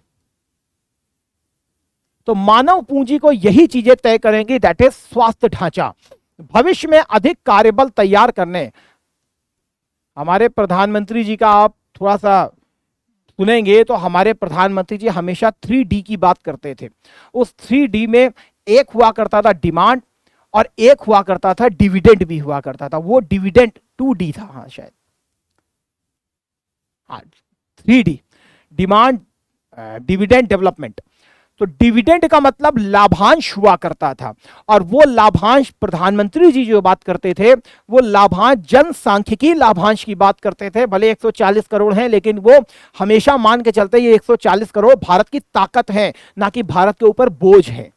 तो मानव पूंजी को यही चीजें तय करेंगी, दैट इज स्वास्थ्य ढांचा। भविष्य में अधिक कार्यबल तैयार करने, हमारे प्रधानमंत्री जी का आप थोड़ा सा सुनेंगे तो हमारे प्रधानमंत्री जी हमेशा 3D की बात करते थे। उस 3D में एक हुआ करता था डिमांड, और एक हुआ करता था डिविडेंड भी हुआ करता था, वो डिविडेंड 2D था, हाँ शायद, हाँ 3D, डिमांड, डिविडेंड, डेवलपमेंट। तो डिविडेंड का मतलब लाभांश हुआ करता था, और वो लाभांश प्रधानमंत्री जी जो बात करते थे वो लाभांश जनसांख्यिकी लाभांश की बात करते थे। भले 140 करोड़ हैं, लेकिन वो हमेशा मान के चलते ये 140 करोड़ भारत की ताकत है, ना कि भारत के ऊपर बोझ है।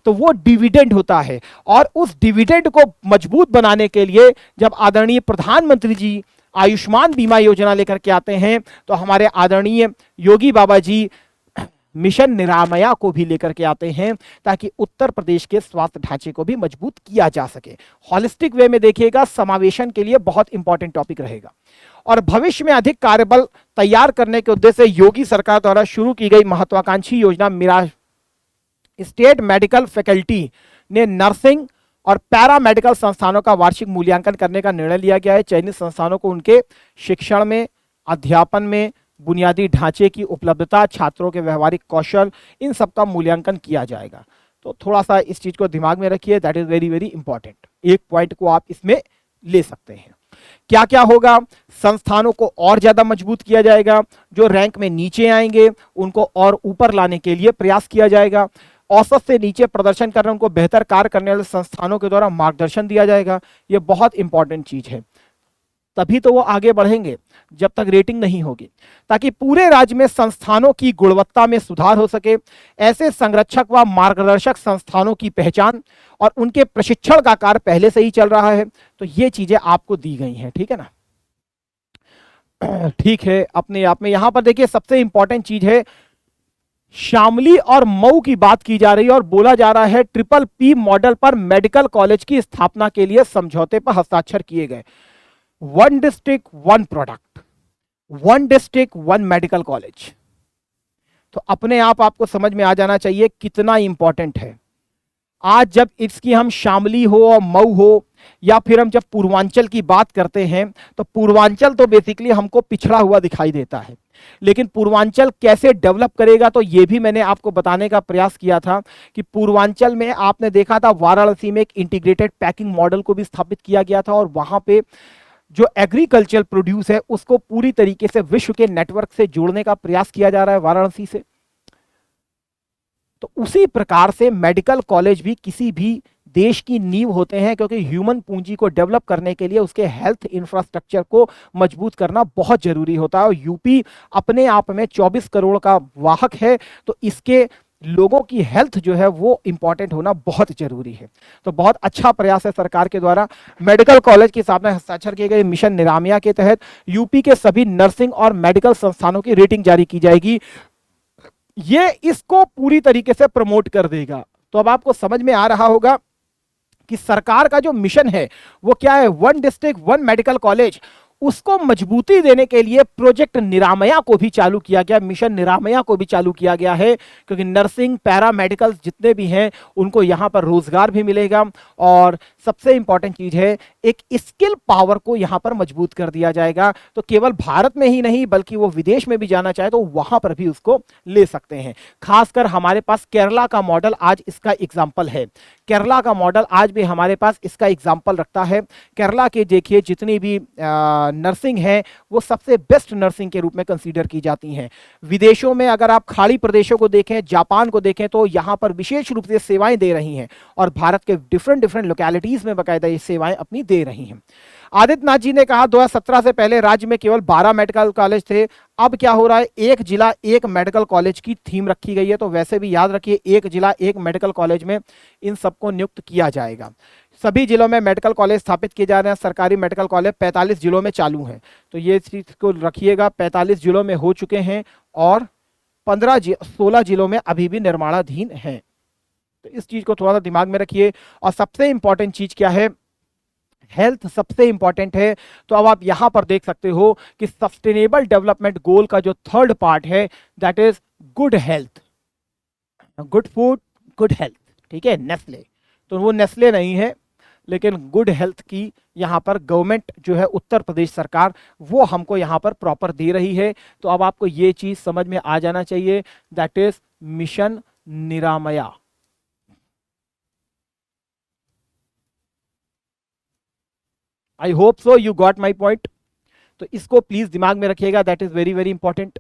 तो वो डिविडेंड होता है, और उस डिविडेंड को मजबूत बनाने के लिए जब आदरणीय प्रधानमंत्री जी आयुष्मान बीमा योजना लेकर के आते हैं, तो हमारे आदरणीय योगी बाबा जी मिशन निरामया को भी लेकर के आते हैं, ताकि उत्तर प्रदेश के स्वास्थ्य ढांचे को भी मजबूत किया जा सके। हॉलिस्टिक वे में देखिएगा, समावेशन के लिए बहुत इंपॉर्टेंट टॉपिक रहेगा। और भविष्य में अधिक कार्यबल तैयार करने के उद्देश्य से योगी सरकार द्वारा शुरू की गई महत्वाकांक्षी योजना मिराज स्टेट मेडिकल फैकल्टी ने नर्सिंग और पैरा मेडिकल संस्थानों का वार्षिक मूल्यांकन करने का निर्णय लिया गया है। चयनित संस्थानों को उनके शिक्षण में, अध्यापन में, बुनियादी ढांचे की उपलब्धता, छात्रों के व्यवहारिक कौशल, इन सब का मूल्यांकन किया जाएगा। तो थोड़ा सा इस चीज को दिमाग में रखिए, that is very very important. एक पॉइंट को आप इसमें ले सकते हैं। क्या क्या होगा? संस्थानों को और ज्यादा मजबूत किया जाएगा, जो रैंक में नीचे आएंगे उनको और ऊपर लाने के लिए प्रयास किया जाएगा। औसत से नीचे प्रदर्शन कर रहे उनको बेहतर कार्य करने वाले संस्थानों के द्वारा मार्गदर्शन दिया जाएगा। यह बहुत इंपॉर्टेंट चीज है, तभी तो वो आगे बढ़ेंगे, जब तक रेटिंग नहीं होगी, ताकि पूरे राज्य में संस्थानों की गुणवत्ता में सुधार हो सके। ऐसे संरक्षक व मार्गदर्शक संस्थानों की पहचान और उनके प्रशिक्षण का कार्य पहले से ही चल रहा है। तो ये चीजें आपको दी गई हैं, ठीक है ना, ठीक है। अपने आप में यहां पर देखिए सबसे इंपॉर्टेंट चीज है, शामली और मऊ की बात की जा रही है और बोला जा रहा है PPP मॉडल पर मेडिकल कॉलेज की स्थापना के लिए समझौते पर हस्ताक्षर किए गए। 1 district 1 product, 1 district 1 medical college. तो अपने आप आपको समझ में आ जाना चाहिए कितना इंपॉर्टेंट है। आज जब इसकी हम शामली हो और मऊ हो, या फिर हम जब पूर्वांचल की बात करते हैं, तो पूर्वांचल तो बेसिकली हमको पिछड़ा हुआ दिखाई देता है, लेकिन पूर्वांचल कैसे डेवलप करेगा, तो ये भी मैंने आपको बताने का प्रयास किया था कि पूर्वांचल में आपने देखा था वाराणसी में एक इंटीग्रेटेड पैकिंग मॉडल को भी स्थापित किया गया था, और वहां पे जो एग्रीकल्चर प्रोड्यूस है उसको पूरी तरीके से विश्व के नेटवर्क से जोड़ने का प्रयास किया जा रहा है वाराणसी से। तो उसी प्रकार से मेडिकल कॉलेज भी किसी भी देश की नींव होते हैं, क्योंकि ह्यूमन पूंजी को डेवलप करने के लिए उसके हेल्थ इंफ्रास्ट्रक्चर को मजबूत करना बहुत जरूरी होता है। और यूपी अपने आप में 24 करोड़ का वाहक है, तो इसके लोगों की हेल्थ जो है वो इंपॉर्टेंट होना बहुत जरूरी है। तो बहुत अच्छा प्रयास है सरकार के द्वारा। मेडिकल कॉलेज की स्थापना हस्ताक्षर किए गए मिशन निरामया के तहत यूपी के सभी नर्सिंग और मेडिकल संस्थानों की रेटिंग जारी की जाएगी। ये इसको पूरी तरीके से प्रमोट कर देगा। तो अब आपको समझ में आ रहा होगा कि सरकार का जो मिशन है वो क्या है, 1 डिस्ट्रिक्ट 1 मेडिकल कॉलेज। उसको मजबूती देने के लिए प्रोजेक्ट निरामया को भी चालू किया गया, मिशन निरामया को भी चालू किया गया है, क्योंकि नर्सिंग पैरामेडिकल जितने भी हैं उनको यहां पर रोजगार भी मिलेगा। और सबसे इंपॉर्टेंट चीज है, एक स्किल पावर को यहां पर मजबूत कर दिया जाएगा। तो केवल भारत में ही नहीं बल्कि वो विदेश में भी जाना चाहे तो वहां पर भी उसको ले सकते हैं। खासकर हमारे पास केरला का मॉडल आज इसका एग्जाम्पल है। केरला का मॉडल आज भी हमारे पास इसका एग्जाम्पल रखता है। केरला के देखिए जितनी भी नर्सिंग है वो सबसे बेस्ट नर्सिंग के रूप में कंसीडर की जाती हैं। विदेशों में अगर आप खाड़ी प्रदेशों को देखें, जापान को देखें, तो यहां पर विशेष रूप से सेवाएं दे रही हैं और भारत के डिफरेंट लोकेलिटीज में बाकायदा ये सेवाएं अपनी दे रही हैं। आदित्यनाथ जी ने कहा 2017 से पहले राज्य में केवल 12 मेडिकल कॉलेज थे, अब क्या हो रहा है, एक जिला एक मेडिकल कॉलेज की थीम रखी गई है। तो वैसे भी याद रखिए, एक जिला एक मेडिकल कॉलेज में इन सबको नियुक्त किया जाएगा। सभी जिलों में मेडिकल कॉलेज स्थापित किए जा रहे हैं। सरकारी मेडिकल कॉलेज 45 जिलों में चालू हैं, तो ये चीज को रखिएगा। 45 जिलों में हो चुके हैं और 16 जिलों में अभी भी निर्माणाधीन हैं। तो इस चीज को थोड़ा सा दिमाग में रखिए। और सबसे इंपॉर्टेंट चीज क्या है, हेल्थ सबसे इंपॉर्टेंट है। तो अब आप यहां पर देख सकते हो कि सस्टेनेबल डेवलपमेंट गोल का जो थर्ड पार्ट है that is good health, good food good health. ठीक है, नेस्ले, तो वो नेस्ले नहीं है लेकिन गुड हेल्थ की यहां पर गवर्नमेंट जो है उत्तर प्रदेश सरकार वो हमको यहां पर प्रॉपर दे रही है। तो अब आपको ये चीज समझ में आ जाना चाहिए, that is mission Niramaya. I hope so you got my point. तो इसको प्लीज दिमाग में रखिएगा, that is very very important.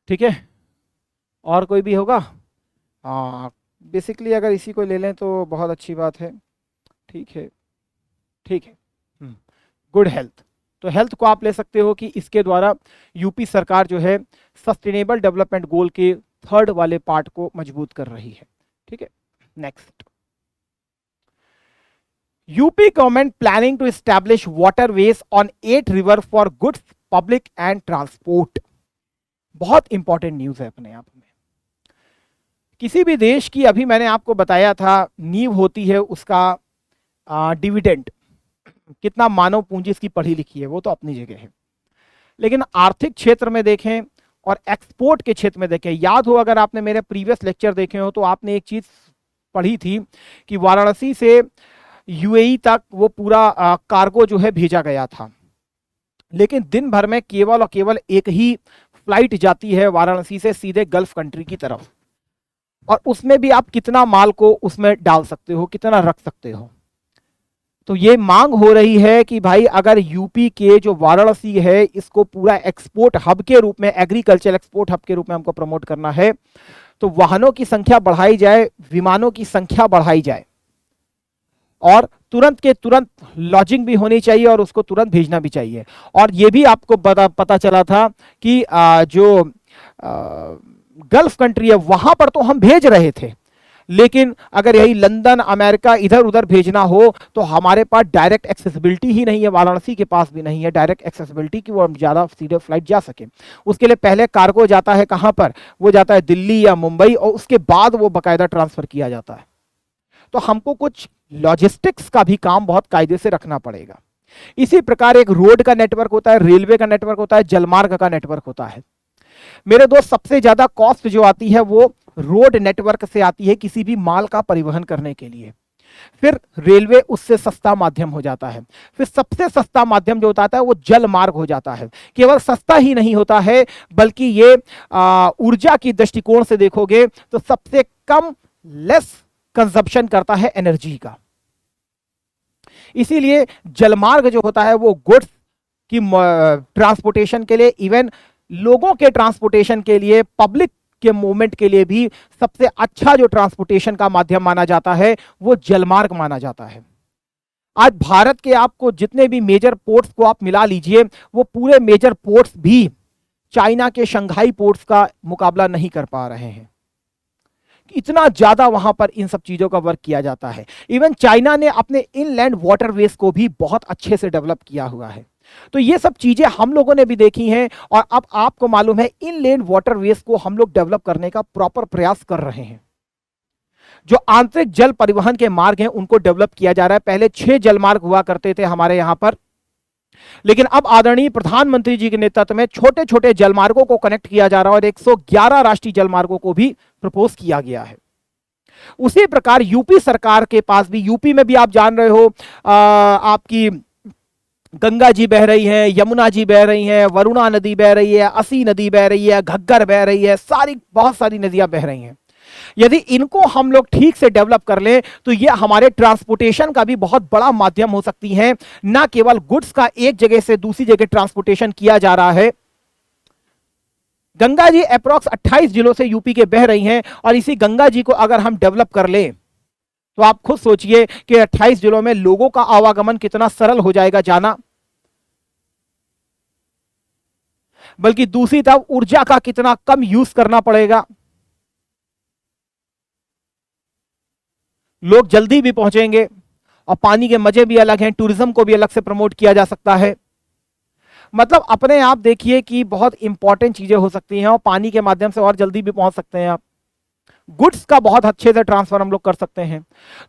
ठीक है, और कोई भी होगा? हाँ, बेसिकली अगर इसी को ले लें तो बहुत अच्छी बात है। ठीक है, ठीक है। गुड हेल्थ, तो हेल्थ को आप ले सकते हो कि इसके द्वारा यूपी सरकार जो है सस्टेनेबल डेवलपमेंट गोल के थर्ड वाले पार्ट को मजबूत कर रही है। ठीक है, next, UP government planning to establish waterways on 8 river for goods public and transport. बहुत इंपॉर्टेंट न्यूज है अपने आप में। किसी भी देश की, अभी मैंने आपको बताया था, नींव होती है उसका डिविडेंड, कितना मानव पूंजी इसकी पढ़ी लिखी है, वो तो अपनी जगह है। लेकिन आर्थिक क्षेत्र में देखें और एक्सपोर्ट के क्षेत्र में देखें, याद हो अगर आपने मेरे प्रीवियस लेक्चर देखे हो तो आपने एक चीज पढ़ी थी कि वाराणसी से यूएई तक वो पूरा कार्गो जो है भेजा गया था, लेकिन दिन भर में केवल और केवल एक ही फ्लाइट जाती है वाराणसी से सीधे गल्फ कंट्री की तरफ, और उसमें भी आप कितना माल को उसमें डाल सकते हो, कितना रख सकते हो। तो ये मांग हो रही है कि भाई अगर यूपी के जो वाराणसी है इसको पूरा एक्सपोर्ट हब के रूप में, एग्रीकल्चर एक्सपोर्ट हब के रूप में हमको प्रमोट करना है, तो वाहनों की संख्या बढ़ाई जाए, विमानों की संख्या बढ़ाई जाए, और तुरंत के तुरंत लॉजिंग भी होनी चाहिए और उसको तुरंत भेजना भी चाहिए। और ये भी आपको पता चला था कि जो गल्फ कंट्री है वहां पर तो हम भेज रहे थे, लेकिन अगर यही लंदन, अमेरिका, इधर उधर भेजना हो तो हमारे पास डायरेक्ट एक्सेसिबिलिटी ही नहीं है, वाराणसी के पास भी नहीं है डायरेक्ट एक्सेसिबिलिटी कि वो ज़्यादा सीधे फ्लाइट जा सके। उसके लिए पहले कार्गो जाता है कहाँ पर, वो जाता है दिल्ली या मुंबई, और उसके बाद वो बाकायदा ट्रांसफर किया जाता है। तो हमको कुछ लॉजिस्टिक्स का भी काम बहुत कायदे से रखना पड़ेगा। इसी प्रकार एक रोड का नेटवर्क होता है, रेलवे का नेटवर्क होता है, जलमार्ग का नेटवर्क होता है। मेरे दोस्त, सबसे ज्यादा कॉस्ट जो आती है वो रोड नेटवर्क से आती है किसी भी माल का परिवहन करने के लिए। फिर रेलवे उससे सस्ता माध्यम हो जाता है, फिर सबसे सस्ता माध्यम जो होता है वो जल मार्ग हो जाता है। केवल सस्ता ही नहीं होता है बल्कि ये ऊर्जा की दृष्टिकोण से देखोगे तो सबसे कम लेस कंजप्शन करता है एनर्जी का। इसीलिए जलमार्ग जो होता है वो गुड्स की ट्रांसपोर्टेशन के लिए, इवन लोगों के ट्रांसपोर्टेशन के लिए, पब्लिक के मूवमेंट के लिए भी सबसे अच्छा जो ट्रांसपोर्टेशन का माध्यम माना जाता है वो जलमार्ग माना जाता है। आज भारत के आपको जितने भी मेजर पोर्ट्स को आप मिला लीजिए, वो पूरे मेजर पोर्ट्स भी चाइना के शंघाई पोर्ट्स का मुकाबला नहीं कर पा रहे हैं। इतना ज्यादा वहां पर इन सब चीजों का वर्क किया जाता है। इवन चाइना ने अपने इनलैंड वाटरवेज को भी बहुत अच्छे से डेवलप किया हुआ है। तो ये सब चीजें हम लोगों ने भी देखी हैं, और अब आपको मालूम है इनलैंड वाटरवेज को हम लोग डेवलप करने का प्रॉपर प्रयास कर रहे हैं। जो आंतरिक जल परिवहन के मार्ग हैं उनको डेवलप किया जा रहा है। पहले 6 जल मार्ग हुआ करते थे हमारे यहां पर, लेकिन अब आदरणीय प्रधानमंत्री जी के नेतृत्व में छोटे छोटे जलमार्गों को कनेक्ट किया जा रहा है और 111 राष्ट्रीय जलमार्गों को भी प्रपोज किया गया है। उसी प्रकार यूपी सरकार के पास भी, यूपी में भी आप जान रहे हो आपकी गंगा जी बह रही है, यमुना जी बह रही है, वरुणा नदी बह रही है, असी नदी बह रही है, घग्गर बह रही है, बहुत सारी नदियां बह रही हैं। यदि इनको हम लोग ठीक से डेवलप कर लें तो ये हमारे ट्रांसपोर्टेशन का भी बहुत बड़ा माध्यम हो सकती हैं। ना केवल गुड्स का एक जगह से दूसरी जगह ट्रांसपोर्टेशन किया जा रहा है। गंगा जी अप्रॉक्स 28 जिलों से यूपी के बह रही हैं और इसी गंगा जी को अगर हम डेवलप कर लें तो आप खुद सोचिए कि 28 जिलों में लोगों का आवागमन कितना सरल हो जाएगा जाना, बल्कि दूसरी तरफ ऊर्जा का कितना कम यूज करना पड़ेगा, लोग जल्दी भी पहुंचेंगे और पानी के मजे भी अलग हैं, टूरिज्म को भी अलग से प्रमोट किया जा सकता है। मतलब अपने आप देखिए कि बहुत इंपॉर्टेंट चीजें हो सकती हैं और पानी के माध्यम से और जल्दी भी पहुंच सकते हैं आप। गुड्स का बहुत अच्छे से ट्रांसफर हम लोग कर सकते हैं।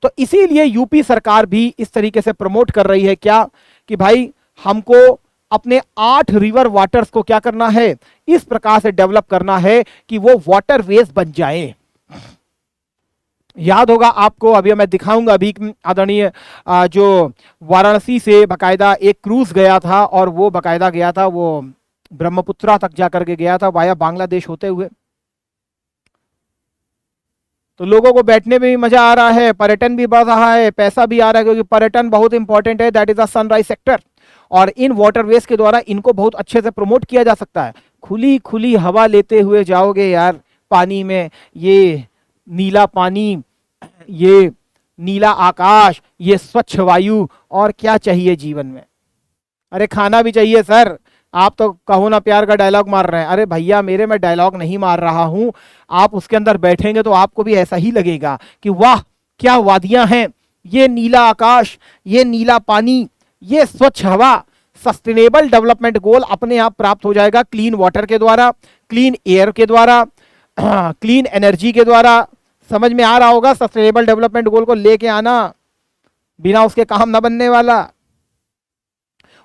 तो इसीलिए यूपी सरकार भी इस तरीके से प्रमोट कर रही है क्या कि भाई हमको अपने 8 रिवर वाटर्स को क्या करना है, इस प्रकार से डेवलप करना है कि वो वाटर वेज बन जाए। याद होगा आपको, अभी मैं दिखाऊंगा, अभी आदरणीय जो वाराणसी से बकायदा एक क्रूज गया था और वो बकायदा गया था, वो ब्रह्मपुत्रा तक जाकर के गया था वाया बांग्लादेश होते हुए। तो लोगों को बैठने में भी मजा आ रहा है, पर्यटन भी बढ़ रहा है, पैसा भी आ रहा है, क्योंकि पर्यटन बहुत इंपॉर्टेंट है, that is the sunrise sector. और इन वाटरवेज के द्वारा इनको बहुत अच्छे से प्रमोट किया जा सकता है। खुली खुली हवा लेते हुए जाओगे यार पानी में, ये नीला पानी, ये नीला आकाश, ये स्वच्छ वायु, और क्या चाहिए जीवन में। अरे खाना भी चाहिए सर, आप तो कहो ना प्यार का डायलॉग मार रहे हैं। अरे भैया मेरे, मैं डायलॉग नहीं मार रहा हूं, आप उसके अंदर बैठेंगे तो आपको भी ऐसा ही लगेगा कि वाह क्या वादियां हैं, ये नीला आकाश, ये नीला पानी, ये स्वच्छ हवा। सस्टेनेबल डेवलपमेंट गोल अपने आप प्राप्त हो जाएगा क्लीन वाटर के द्वारा, क्लीन एयर के द्वारा, क्लीन एनर्जी के द्वारा। समझ में आ रहा होगा, सस्टेनेबल डेवलपमेंट गोल को लेके आना, बिना उसके काम ना बनने वाला।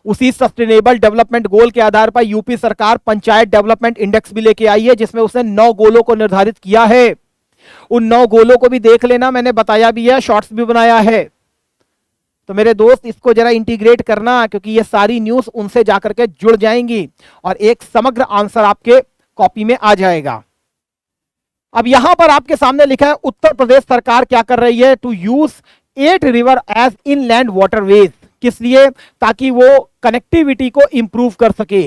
उसी सस्टेनेबल डेवलपमेंट गोल के आधार पर यूपी सरकार पंचायत डेवलपमेंट इंडेक्स भी लेके आई है, जिसमें उसने 9 गोलों को निर्धारित किया है। उन 9 गोलों को भी देख लेना, मैंने बताया भी है, शॉर्ट्स भी बनाया है। तो मेरे दोस्त इसको जरा इंटीग्रेट करना, क्योंकि ये सारी न्यूज उनसे जाकर के जुड़ जाएंगी और एक समग्र आंसर आपके कॉपी में आ जाएगा। अब यहां पर आपके सामने लिखा है उत्तर प्रदेश सरकार क्या कर रही है, to use 8 river as inland waterways. किस लिए? ताकि वो कनेक्टिविटी को इंप्रूव कर सके,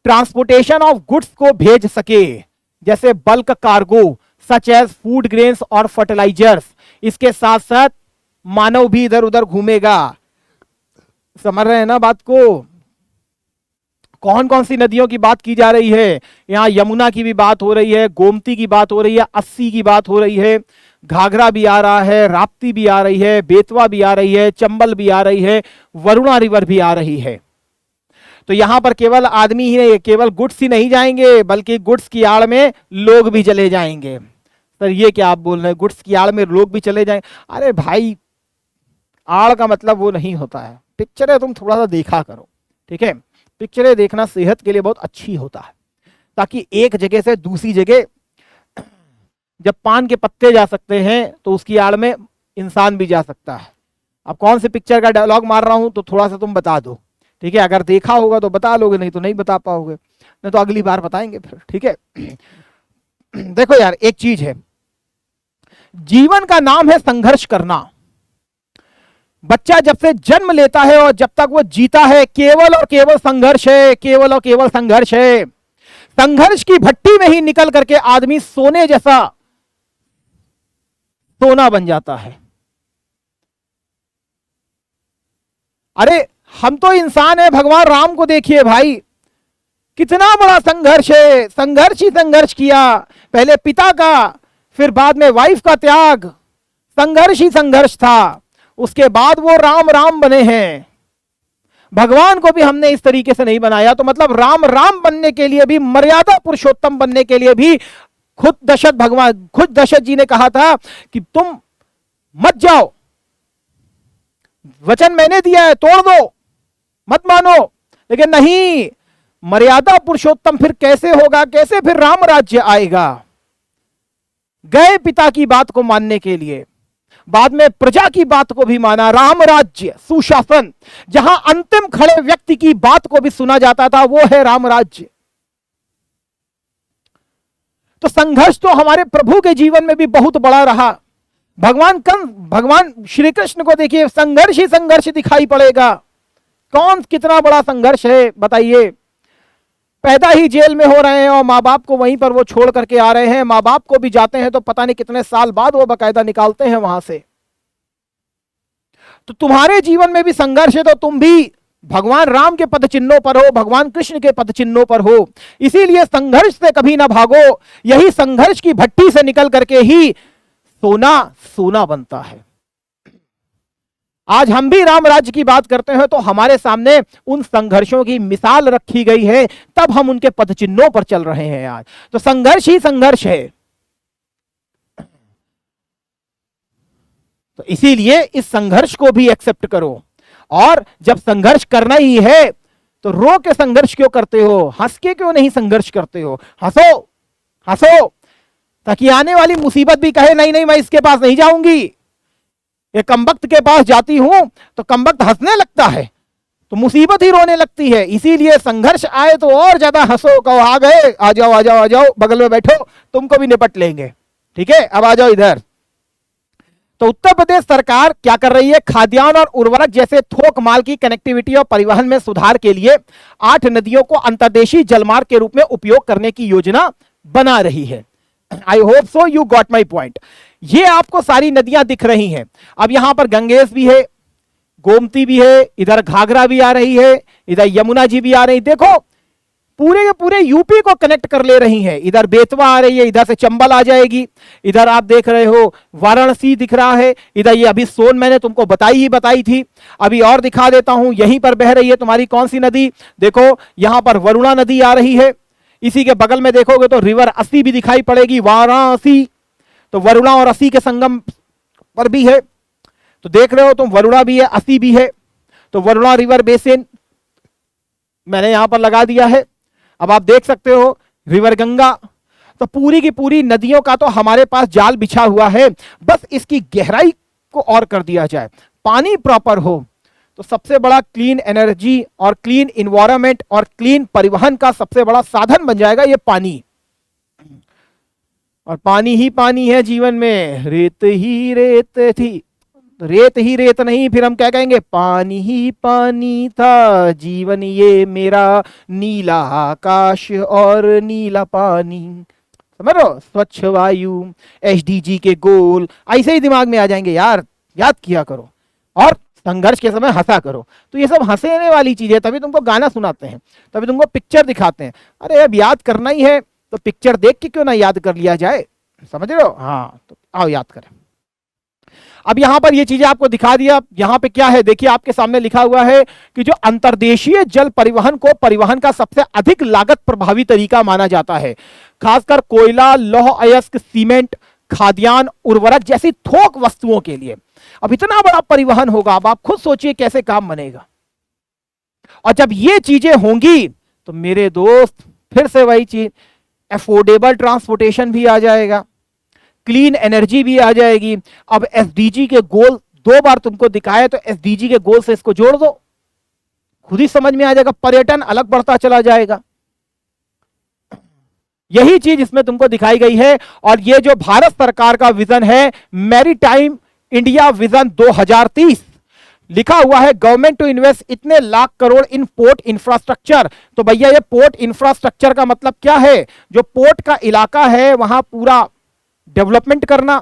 ट्रांसपोर्टेशन ऑफ गुड्स को भेज सके, जैसे bulk cargo such as food grains और फर्टिलाइजर्स। इसके साथ साथ मानव भी इधर उधर घूमेगा। समझ रहे हैं ना बात को? कौन कौन सी नदियों की बात की जा रही है? यहां यमुना की भी बात हो रही है, गोमती की बात हो रही है, अस्सी की बात हो रही है, घाघरा भी आ रहा है, राप्ती भी आ रही है, बेतवा भी आ रही है, चंबल भी आ रही है, वरुणा रिवर भी आ रही है। तो यहां पर केवल आदमी ही नहीं, केवल गुड्स ही नहीं जाएंगे, बल्कि गुड्स की आड़ में लोग भी चले जाएंगे। सर ये क्या आप बोल रहे हैं, गुड्स की आड़ में लोग भी चले जाएंगे? अरे भाई, आड़ का मतलब वो नहीं होता है। पिक्चरें तुम थोड़ा सा देखा करो, ठीक है? पिक्चरें देखना सेहत के लिए बहुत अच्छी होता है, ताकि एक जगह से दूसरी जगह, जब पान के पत्ते जा सकते हैं तो उसकी आड़ में इंसान भी जा सकता है। अब कौन सी पिक्चर का डायलॉग मार रहा हूं तो थोड़ा सा तुम बता दो, ठीक है? अगर देखा होगा तो बता लोगे, नहीं तो नहीं बता पाओगे, नहीं तो अगली बार बताएंगे फिर, ठीक है? देखो यार, एक चीज है, जीवन का नाम है संघर्ष करना। बच्चा जब से जन्म लेता है और जब तक वो जीता है, केवल और केवल संघर्ष है, केवल और केवल संघर्ष है। संघर्ष की भट्टी में ही निकल करके आदमी सोने जैसा सोना बन जाता है। अरे हम तो इंसान है, भगवान राम को देखिए भाई, कितना बड़ा संघर्ष है, संघर्ष ही संघर्ष किया, पहले पिता का, फिर बाद में वाइफ का त्याग, संघर्ष ही संघर्ष था, उसके बाद वो राम राम बने हैं। भगवान को भी हमने इस तरीके से नहीं बनाया, तो मतलब राम राम बनने के लिए भी, मर्यादा पुरुषोत्तम बनने के लिए भी खुद दशरथ जी ने कहा था कि तुम मत जाओ, वचन मैंने दिया है, तोड़ दो। मत मानो। लेकिन नहीं, मर्यादा पुरुषोत्तम फिर कैसे होगा, कैसे फिर राम राज्य आएगा? गए पिता की बात को मानने के लिए, बाद में प्रजा की बात को भी माना। राम राज्य, सुशासन, जहां अंतिम खड़े व्यक्ति की बात को भी सुना जाता था, वो है राम राज्य। तो संघर्ष तो हमारे प्रभु के जीवन में भी बहुत बड़ा रहा। भगवान श्री कृष्ण को देखिए, संघर्ष ही संघर्ष दिखाई पड़ेगा। कौन कितना बड़ा संघर्ष है बताइए। पैदा ही जेल में हो रहे हैं और माँ बाप को वहीं पर वो छोड़ करके आ रहे हैं। माँ बाप को भी जाते हैं तो पता नहीं कितने साल बाद वो बकायदा निकालते हैं वहां से। तो तुम्हारे जीवन में भी संघर्ष है, तो तुम भी भगवान राम के पद चिन्हों पर हो, भगवान कृष्ण के पद चिन्हों पर हो। इसीलिए संघर्ष से कभी ना भागो। यही संघर्ष की भट्टी से निकल करके ही सोना सोना बनता है। आज हम भी राम राज्य की बात करते हैं तो हमारे सामने उन संघर्षों की मिसाल रखी गई है, तब हम उनके पद चिन्हों पर चल रहे हैं आज। तो संघर्ष ही संघर्ष है। तो इसीलिए इस संघर्ष को भी एक्सेप्ट करो। और जब संघर्ष करना ही है तो रो के संघर्ष क्यों करते हो, हंस के क्यों नहीं संघर्ष करते हो? हंसो, हंसो, ताकि आने वाली मुसीबत भी कहे नहीं नहीं मैं इसके पास नहीं जाऊंगी। ये कमबख्त के पास जाती हूं तो कमबख्त हंसने लगता है, तो मुसीबत ही रोने लगती है। इसीलिए संघर्ष आए तो और ज्यादा हंसो, कहो आ गए, आ जाओ आ जाओ आ जाओ, बगल में बैठो, तुमको भी निपट लेंगे। ठीक है, अब आ जाओ इधर। तो उत्तर प्रदेश सरकार क्या कर रही है? खाद्यान्न और उर्वरक जैसे थोक माल की कनेक्टिविटी और परिवहन में सुधार के लिए 8 नदियों को अंतर्देशीय जलमार्ग के रूप में उपयोग करने की योजना बना रही है। आई hope so you got my point. ये आपको सारी नदियां दिख रही हैं। अब यहां पर गंगेश भी है, गोमती भी है, इधर घाघरा भी आ रही है, इधर यमुना जी भी आ रही। देखो पूरे के पूरे यूपी को कनेक्ट कर ले रही हैं। इधर बेतवा आ रही है, इधर से चंबल आ जाएगी, इधर आप देख रहे हो वाराणसी दिख रहा है, इधर ये अभी सोन मैंने तुमको बताई थी। अभी और दिखा देता हूं, यहीं पर बह रही है तुम्हारी कौन सी नदी? देखो यहां पर वरुणा नदी आ रही है। इसी के बगल में देखोगे तो रिवर अस्सी भी दिखाई पड़ेगी, वाराणसी। तो वरुणा और अस्सी के संगम पर भी है। तो देख रहे हो तुम, वरुणा भी है, अस्सी भी है। तो वरुणा रिवर बेसिन मैंने यहां पर लगा दिया है। अब आप देख सकते हो रिवर गंगा। तो पूरी की पूरी नदियों का तो हमारे पास जाल बिछा हुआ है, बस इसकी गहराई को और कर दिया जाए, पानी प्रॉपर हो। तो सबसे बड़ा क्लीन एनर्जी और क्लीन इन्वायरमेंट और क्लीन परिवहन का सबसे बड़ा साधन बन जाएगा ये पानी। और पानी ही पानी है जीवन में। रेत ही रेत थी, रेत ही रेत नहीं, फिर हम क्या कहेंगे? पानी ही पानी था जीवन ये मेरा, नीला आकाश और नीला पानी। समझ रहे हो? स्वच्छ वायु, एसडीजी के गोल, ऐसे ही दिमाग में आ जाएंगे यार, याद किया करो। और संघर्ष के समय हंसा करो। तो ये सब हंसने वाली चीजें, तभी तुमको गाना सुनाते हैं, तभी तुमको पिक्चर दिखाते हैं। अरे अब याद करना ही है तो पिक्चर देख के क्यों ना याद कर लिया जाए? समझ रहे हो? हाँ, तो आओ याद करें। अब यहां पर ये चीजें आपको दिखा दिया। यहां पे क्या है देखिए, आपके सामने लिखा हुआ है कि जो अंतर्देशीय जल परिवहन को परिवहन का सबसे अधिक लागत प्रभावी तरीका माना जाता है, खासकर कोयला, लौह अयस्क, सीमेंट, खाद्यान्न, उर्वरक जैसी थोक वस्तुओं के लिए। अब इतना बड़ा परिवहन होगा, अब आप खुद सोचिए कैसे काम बनेगा। और जब ये चीजें होंगी तो मेरे दोस्त फिर से वही चीज, अफोर्डेबल ट्रांसपोर्टेशन भी आ जाएगा, क्लीन एनर्जी भी आ जाएगी। अब एसडीजी के गोल 2 बार तुमको दिखाया, तो एसडीजी के गोल से इसको जोड़ दो, खुद ही समझ में आ जाएगा, पर्यटन अलग बढ़ता चला जाएगा। यही चीज इसमें तुमको दिखाई गई है। और ये जो भारत सरकार का विजन है, मैरीटाइम इंडिया विजन 2030, लिखा हुआ है गवर्नमेंट टू इन्वेस्ट इतने लाख करोड़ इन पोर्ट इंफ्रास्ट्रक्चर। तो भैया ये पोर्ट इंफ्रास्ट्रक्चर का मतलब क्या है? जो पोर्ट का इलाका है वहां पूरा डेवलपमेंट करना,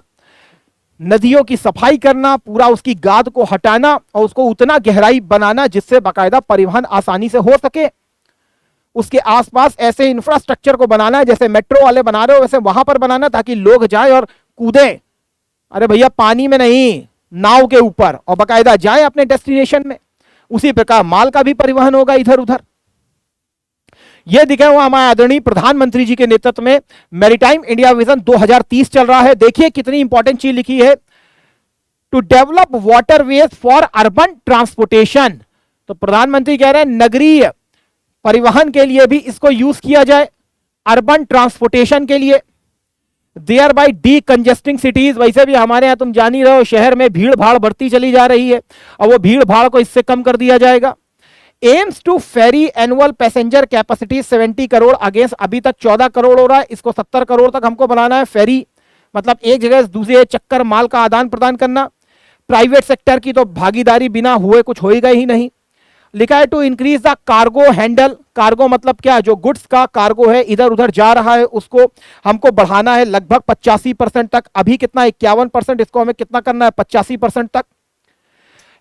नदियों की सफाई करना, पूरा उसकी गाद को हटाना और उसको उतना गहराई बनाना जिससे बाकायदा परिवहन आसानी से हो सके। उसके आसपास ऐसे इंफ्रास्ट्रक्चर को बनाना है, जैसे मेट्रो वाले बना रहे हो वैसे वहां पर बनाना, ताकि लोग जाएं और कूदें। अरे भैया पानी में नहीं, नाव के ऊपर, और बाकायदा जाएं अपने डेस्टिनेशन में। उसी प्रकार माल का भी परिवहन होगा इधर उधर। यह दिखा हुआ हमारे आदरणीय प्रधानमंत्री जी के नेतृत्व में मैरीटाइम इंडिया विजन 2030 चल रहा है। देखिए कितनी इंपॉर्टेंट चीज लिखी है, to develop waterways for urban transportation. तो प्रधानमंत्री कह रहे हैं नगरीय परिवहन के लिए भी इसको यूज किया जाए, अर्बन ट्रांसपोर्टेशन के लिए, देयर बाई डी कंजेस्टिंग सिटीज। वैसे भी हमारे यहां तुम जान ही रहे हो शहर में भीड़ भाड़ बढ़ती चली जा रही है, और वो भीड़ भाड़ को इससे कम कर दिया जाएगा। Aims to ferry annual passenger capacity 70 crore against अभी तक 14 करोड़ हो रहा है, इसको 70 करोड़ तक हमको बनाना है। फेरी मतलब एक जगह से दूसरे चक्कर माल का आदान प्रदान करना। प्राइवेट सेक्टर की तो भागीदारी बिना हुए कुछ होएगा ही नहीं। लिखा है to increase the cargo handle. Cargo मतलब क्या, जो गुड्स का कार्गो है इधर उधर जा रहा है उसको हमको बढ़ाना है लगभग 85% तक। अभी कितना 51%, इसको हमें कितना करना है 85% तक।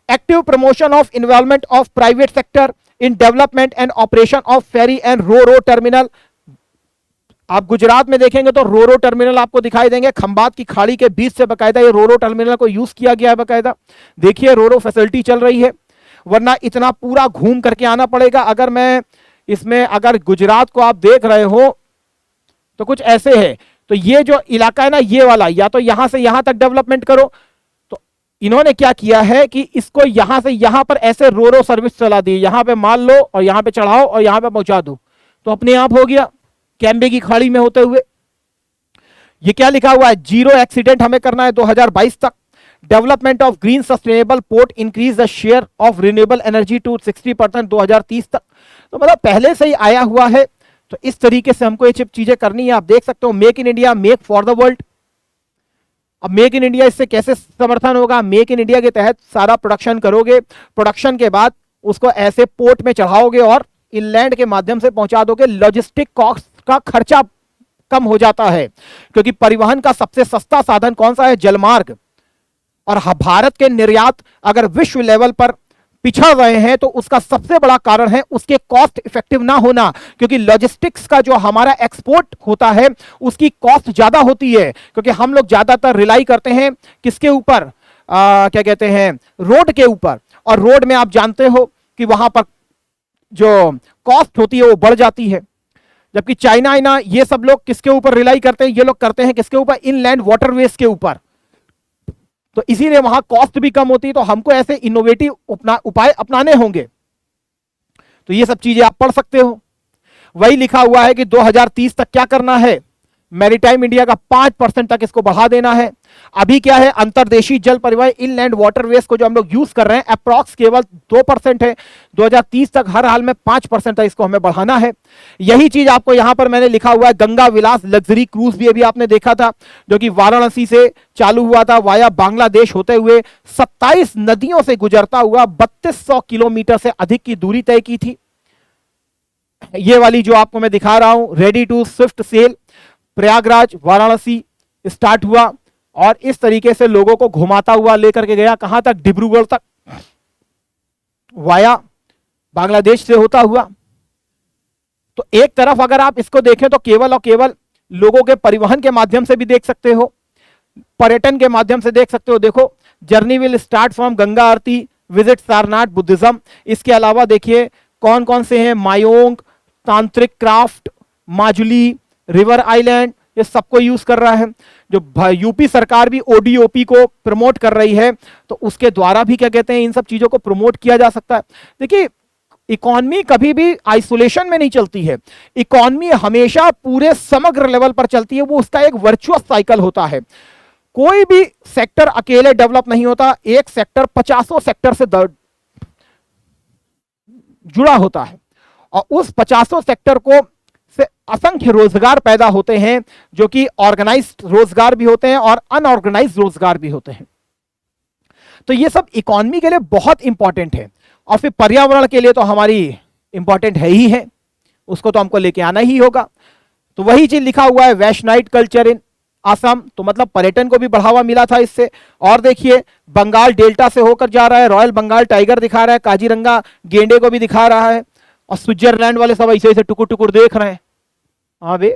Active promotion of involvement of private sector in development and operation of ferry and ro terminal. आप गुजरात में देखेंगे तो रो टर्मिनल आपको दिखाई देंगे, खंबात की खाड़ी के बीच से बकायदा ये रो टर्मिनल को यूज किया गया है बकायदा। देखिए रो फैसिलिटी चल रही है, वरना इतना पूरा घूम करके आना पड़ेगा। अगर मैं इसमें अगर गुजरात को आप देख रहे हो तो कुछ ऐसे है, तो ये जो इलाका है ना ये वाला, या तो यहां से यहां तक डेवलपमेंट करो, तो इन्होंने क्या किया है कि इसको यहां से यहां पर ऐसे रो सर्विस चला दी, यहां पे माल लो और यहां पे चढ़ाओ और यहां पे पहुंचा दो, तो अपने आप हो गया कैम्बे की खाड़ी में होते हुए। ये क्या लिखा हुआ है, जीरो एक्सीडेंट हमें करना है 2022 तक। Development of green sustainable port, increase the share of renewable energy to 60% 2030 तक। तो मतलब पहले से ही आया हुआ है, तो इस तरीके से हमको ये चीजें करनी है। आप देख सकते हो make in India, make for the world. अब मेक इन इंडिया इससे कैसे समर्थन होगा, मेक इन इंडिया के तहत सारा प्रोडक्शन करोगे, प्रोडक्शन के बाद उसको ऐसे पोर्ट में चढ़ाओगे और इनलैंड के माध्यम से पहुंचा दोगे। लॉजिस्टिक कॉस्ट का खर्चा कम हो जाता है, क्योंकि परिवहन का सबसे सस्ता साधन कौन सा है, जलमार्ग। और भारत के निर्यात अगर विश्व लेवल पर पिछड़ रहे हैं तो उसका सबसे बड़ा कारण है उसके कॉस्ट इफेक्टिव ना होना, क्योंकि लॉजिस्टिक्स का जो हमारा एक्सपोर्ट होता है उसकी कॉस्ट ज्यादा होती है, क्योंकि हम लोग ज्यादातर रिलाई करते हैं किसके ऊपर, क्या कहते हैं, रोड के ऊपर। और रोड में आप जानते हो कि वहां पर जो कॉस्ट होती है वो बढ़ जाती है। जबकि चाइना ये सब लोग किसके ऊपर रिलाई करते हैं, ये लोग करते हैं किसके ऊपर, इनलैंड वाटरवेज के ऊपर। तो इसीलिए वहां कॉस्ट भी कम होती है। तो हमको ऐसे इनोवेटिव उपाय अपनाने होंगे। तो ये सब चीजें आप पढ़ सकते हो। वही लिखा हुआ है कि 2030 तक क्या करना है, मैरीटाइम इंडिया का 5% तक इसको बढ़ा देना है। अभी क्या है, अंतर्देशीय जल परिवहन इनलैंड वाटरवेज को जो हम लोग यूज कर रहे हैं अप्रॉक्स केवल 2% है। 2030 तक हर हाल में 5% तक इसको हमें बढ़ाना है। यही चीज आपको यहां पर मैंने लिखा हुआ है। गंगा विलास लग्जरी क्रूज भी अभी आपने देखा था, जो कि वाराणसी से चालू हुआ था, वाया बांग्लादेश होते हुए 27 नदियों से गुजरता हुआ 3200 किलोमीटर से अधिक की दूरी तय की थी। ये वाली जो आपको मैं दिखा रहा हूं, ready to swift sail, Prayagraj Varanasi start हुआ और इस तरीके से लोगों को घुमाता हुआ लेकर के गया कहां तक, डिब्रूगढ़ तक, वाया बांग्लादेश से होता हुआ। तो एक तरफ अगर आप इसको देखें तो केवल और केवल लोगों के परिवहन के माध्यम से भी देख सकते हो, पर्यटन के माध्यम से देख सकते हो। देखो, journey will start from Ganga Aarti, visit Sarnath Buddhism. इसके अलावा देखिए कौन कौन से हैं, मायोंग, तांत्रिक क्राफ्ट, माजुली, रिवर आइलैंड, ये सबको यूज कर रहा है। जो यूपी सरकार भी ओडीओपी को प्रमोट कर रही है, तो उसके द्वारा भी क्या कहते हैं, इन सब चीजों को प्रमोट किया जा सकता है। देखिए, इकोनॉमी कभी भी आइसोलेशन में नहीं चलती है, इकोनॉमी हमेशा पूरे समग्र लेवल पर चलती है। वो उसका एक वर्चुअस साइकिल होता है। कोई भी सेक्टर अकेले डेवलप नहीं होता, एक सेक्टर 50 सेक्टर से जुड़ा होता है, और उस 50 सेक्टर को से असंख्य रोजगार पैदा होते हैं, जो कि ऑर्गेनाइज्ड रोजगार भी होते हैं और अनऑर्गेनाइज्ड रोजगार भी होते हैं। तो ये सब इकोनॉमी के लिए बहुत इंपॉर्टेंट है, और फिर पर्यावरण के लिए तो हमारी इंपॉर्टेंट है ही है, उसको तो हमको लेके आना ही होगा। तो वही चीज लिखा हुआ है, वैष्णाइट कल्चर इन असम, तो मतलब पर्यटन को भी बढ़ावा मिला था इससे। और देखिए, बंगाल डेल्टा से होकर जा रहा है, रॉयल बंगाल टाइगर दिखा रहा है, काजीरंगा गेंडे को भी दिखा रहा है, और स्विट्जरलैंड वाले सब ऐसे ऐसे टुकुर टुकुर देख रहे हैं। हाँ बे,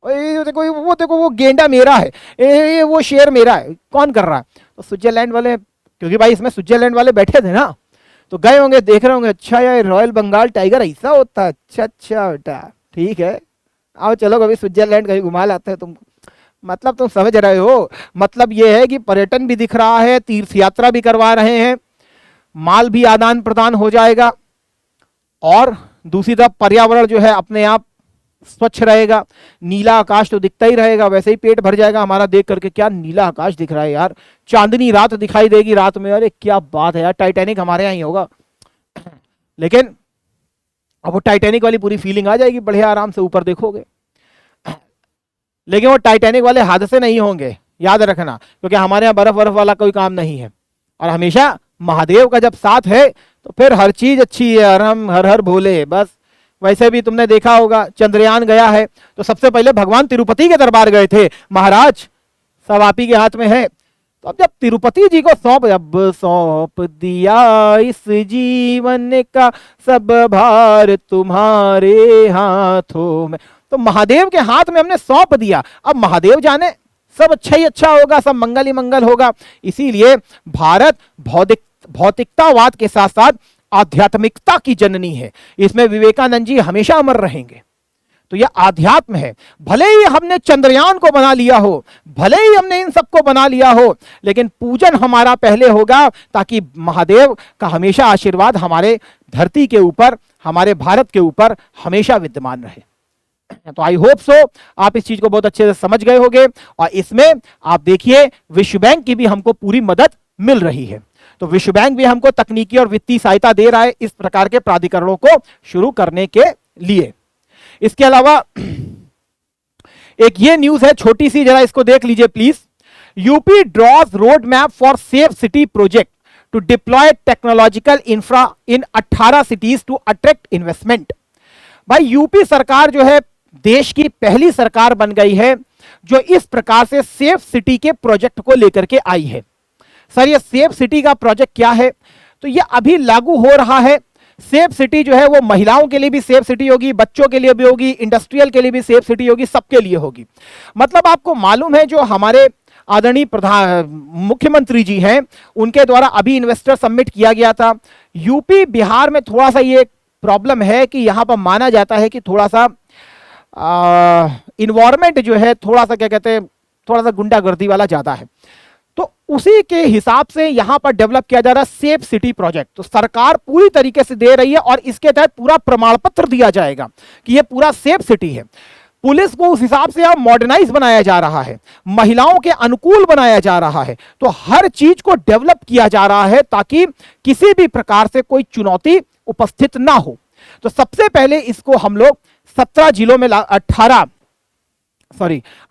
देखो वो गेंडा मेरा है, ये वो शेर मेरा है, कौन कर रहा है? तो स्विट्जरलैंड वाले, क्योंकि भाई इसमें स्विट्जरलैंड वाले बैठे थे ना, तो गए होंगे, देख रहे होंगे, अच्छा यार रॉयल बंगाल टाइगर ऐसा होता है, अच्छा बेटा ठीक है, आओ चलो कभी स्विट्जरलैंड कहीं घुमा लाते हैं तुमको। मतलब तुम समझ रहे हो, मतलब ये है कि पर्यटन भी दिख रहा है, तीर्थ यात्रा भी करवा रहे हैं, माल भी आदान प्रदान हो जाएगा, और दूसरी तरफ पर्यावरण जो है अपने आप स्वच्छ रहेगा, नीला आकाश तो दिखता ही रहेगा, वैसे ही पेट भर जाएगा हमारा देख करके, क्या नीला आकाश दिख रहा है यार, चांदनी रात दिखाई देगी रात में, अरे क्या बात है यार, टाइटैनिक हमारे यहाँ ही होगा। लेकिन अब वो टाइटैनिक वाली पूरी फीलिंग आ जाएगी, बढ़िया आराम से ऊपर देखोगे। लेकिन वो टाइटैनिक वाले हादसे नहीं होंगे, याद रखना, क्योंकि हमारे यहाँ बर्फ बर्फ वाला कोई काम नहीं है, और हमेशा महादेव का जब साथ है तो फिर हर चीज अच्छी है, और हम हर हर भोले बस। वैसे भी तुमने देखा होगा चंद्रयान गया है तो सबसे पहले भगवान तिरुपति के दरबार गए थे, महाराज सब आप ही के हाथ में है। तो अब जब तिरुपति जी को सौंप दिया इस जीवन का सब भार तुम्हारे हाथों में, तो महादेव के हाथ में हमने सौंप दिया, अब महादेव जाने सब अच्छा ही अच्छा होगा, सब मंगल ही मंगल होगा। इसीलिए भारत भौतिकतावाद के साथ साथ आध्यात्मिकता की जननी है, इसमें विवेकानंद जी हमेशा अमर रहेंगे। तो यह आध्यात्म है, भले ही हमने चंद्रयान को बना लिया हो, भले ही हमने इन सबको बना लिया हो, लेकिन पूजन हमारा पहले होगा, ताकि महादेव का हमेशा आशीर्वाद हमारे धरती के ऊपर, हमारे भारत के ऊपर हमेशा विद्यमान रहे। तो आई होप सो आप इस चीज को बहुत अच्छे से समझ गए होंगे, और इसमें आप देखिए विश्व बैंक की भी हमको पूरी मदद मिल रही है। तो विश्व बैंक भी हमको तकनीकी और वित्तीय सहायता दे रहा है इस प्रकार के प्राधिकरणों को शुरू करने के लिए। इसके अलावा एक ये न्यूज है छोटी सी, जरा इसको देख लीजिए please. UP draws road map for safe city project to deploy technological infra in 18 cities to attract investment. भाई यूपी सरकार जो है देश की पहली सरकार बन गई है जो इस प्रकार से सेफ सिटी के प्रोजेक्ट को लेकर के आई है। सर ये सेफ सिटी का प्रोजेक्ट क्या है? तो ये अभी लागू हो रहा है। सेफ सिटी जो है वो महिलाओं के लिए भी सेफ सिटी होगी, बच्चों के लिए भी होगी, इंडस्ट्रियल के लिए भी सेफ सिटी होगी, सबके लिए होगी। मतलब आपको मालूम है जो हमारे आदरणीय मुख्यमंत्री जी हैं उनके द्वारा अभी इन्वेस्टर सबमिट किया गया था। यूपी बिहार में थोड़ा सा ये प्रॉब्लम है कि यहां पर माना जाता है कि थोड़ा सा इन्वायरमेंट जो है थोड़ा सा क्या कहते हैं, थोड़ा सा गुंडागर्दी वाला ज्यादा है। तो उसी के हिसाब से यहां पर डेवलप किया जा रहा है सेफ सिटी प्रोजेक्ट। तो सरकार पूरी तरीके से दे रही है और इसके तहत पूरा प्रमाण पत्र दिया जाएगा कि यह पूरा सेफ सिटी है। पुलिस को उस हिसाब से अब मॉडर्नाइज बनाया जा रहा है, महिलाओं के अनुकूल बनाया जा रहा है। तो हर चीज को डेवलप किया जा रहा है ताकि किसी भी प्रकार से कोई चुनौती उपस्थित ना हो। तो सबसे पहले इसको हम लोग 17 जिलों में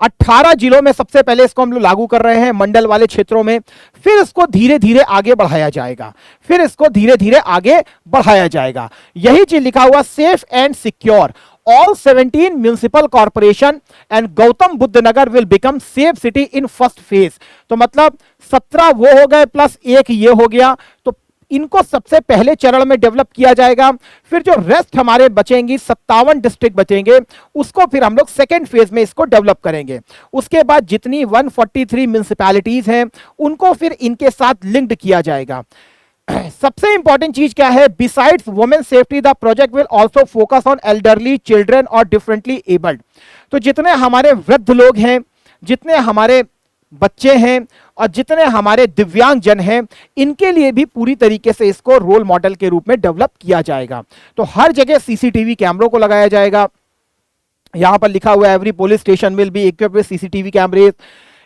18 जिलों में सबसे पहले इसको हम लोग लागू कर रहे हैं, मंडल वाले क्षेत्रों में। फिर इसको धीरे धीरे आगे बढ़ाया जाएगा, फिर इसको धीरे धीरे आगे बढ़ाया जाएगा। यही चीज लिखा हुआ safe and secure all 17 municipal corporation and Gautam Buddha Nagar will become safe city in first phase. तो मतलब 17 वो हो गए प्लस एक ये हो गया, तो इनको सबसे पहले चरण में डेवलप किया जाएगा। फिर जो रेस्ट हमारे बचेंगी 57 डिस्ट्रिक्ट बचेंगे, उसको फिर हम लोग सेकेंड फेज में इसको डेवलप करेंगे। उसके बाद जितनी 143 म्युनिसिपैलिटीज हैं उनको फिर इनके साथ लिंक्ड किया जाएगा। सबसे इंपॉर्टेंट चीज क्या है? Besides women safety the project will also focus on elderly children और डिफरेंटली एबल्ड। तो जितने हमारे वृद्ध लोग हैं, जितने हमारे बच्चे हैं और जितने हमारे दिव्यांग जन हैं, इनके लिए भी पूरी तरीके से इसको रोल मॉडल के रूप में डेवलप किया जाएगा। तो हर जगह सीसीटीवी कैमरों को लगाया जाएगा। यहां पर लिखा हुआ है every police station will be equipped with CCTV कैमरे।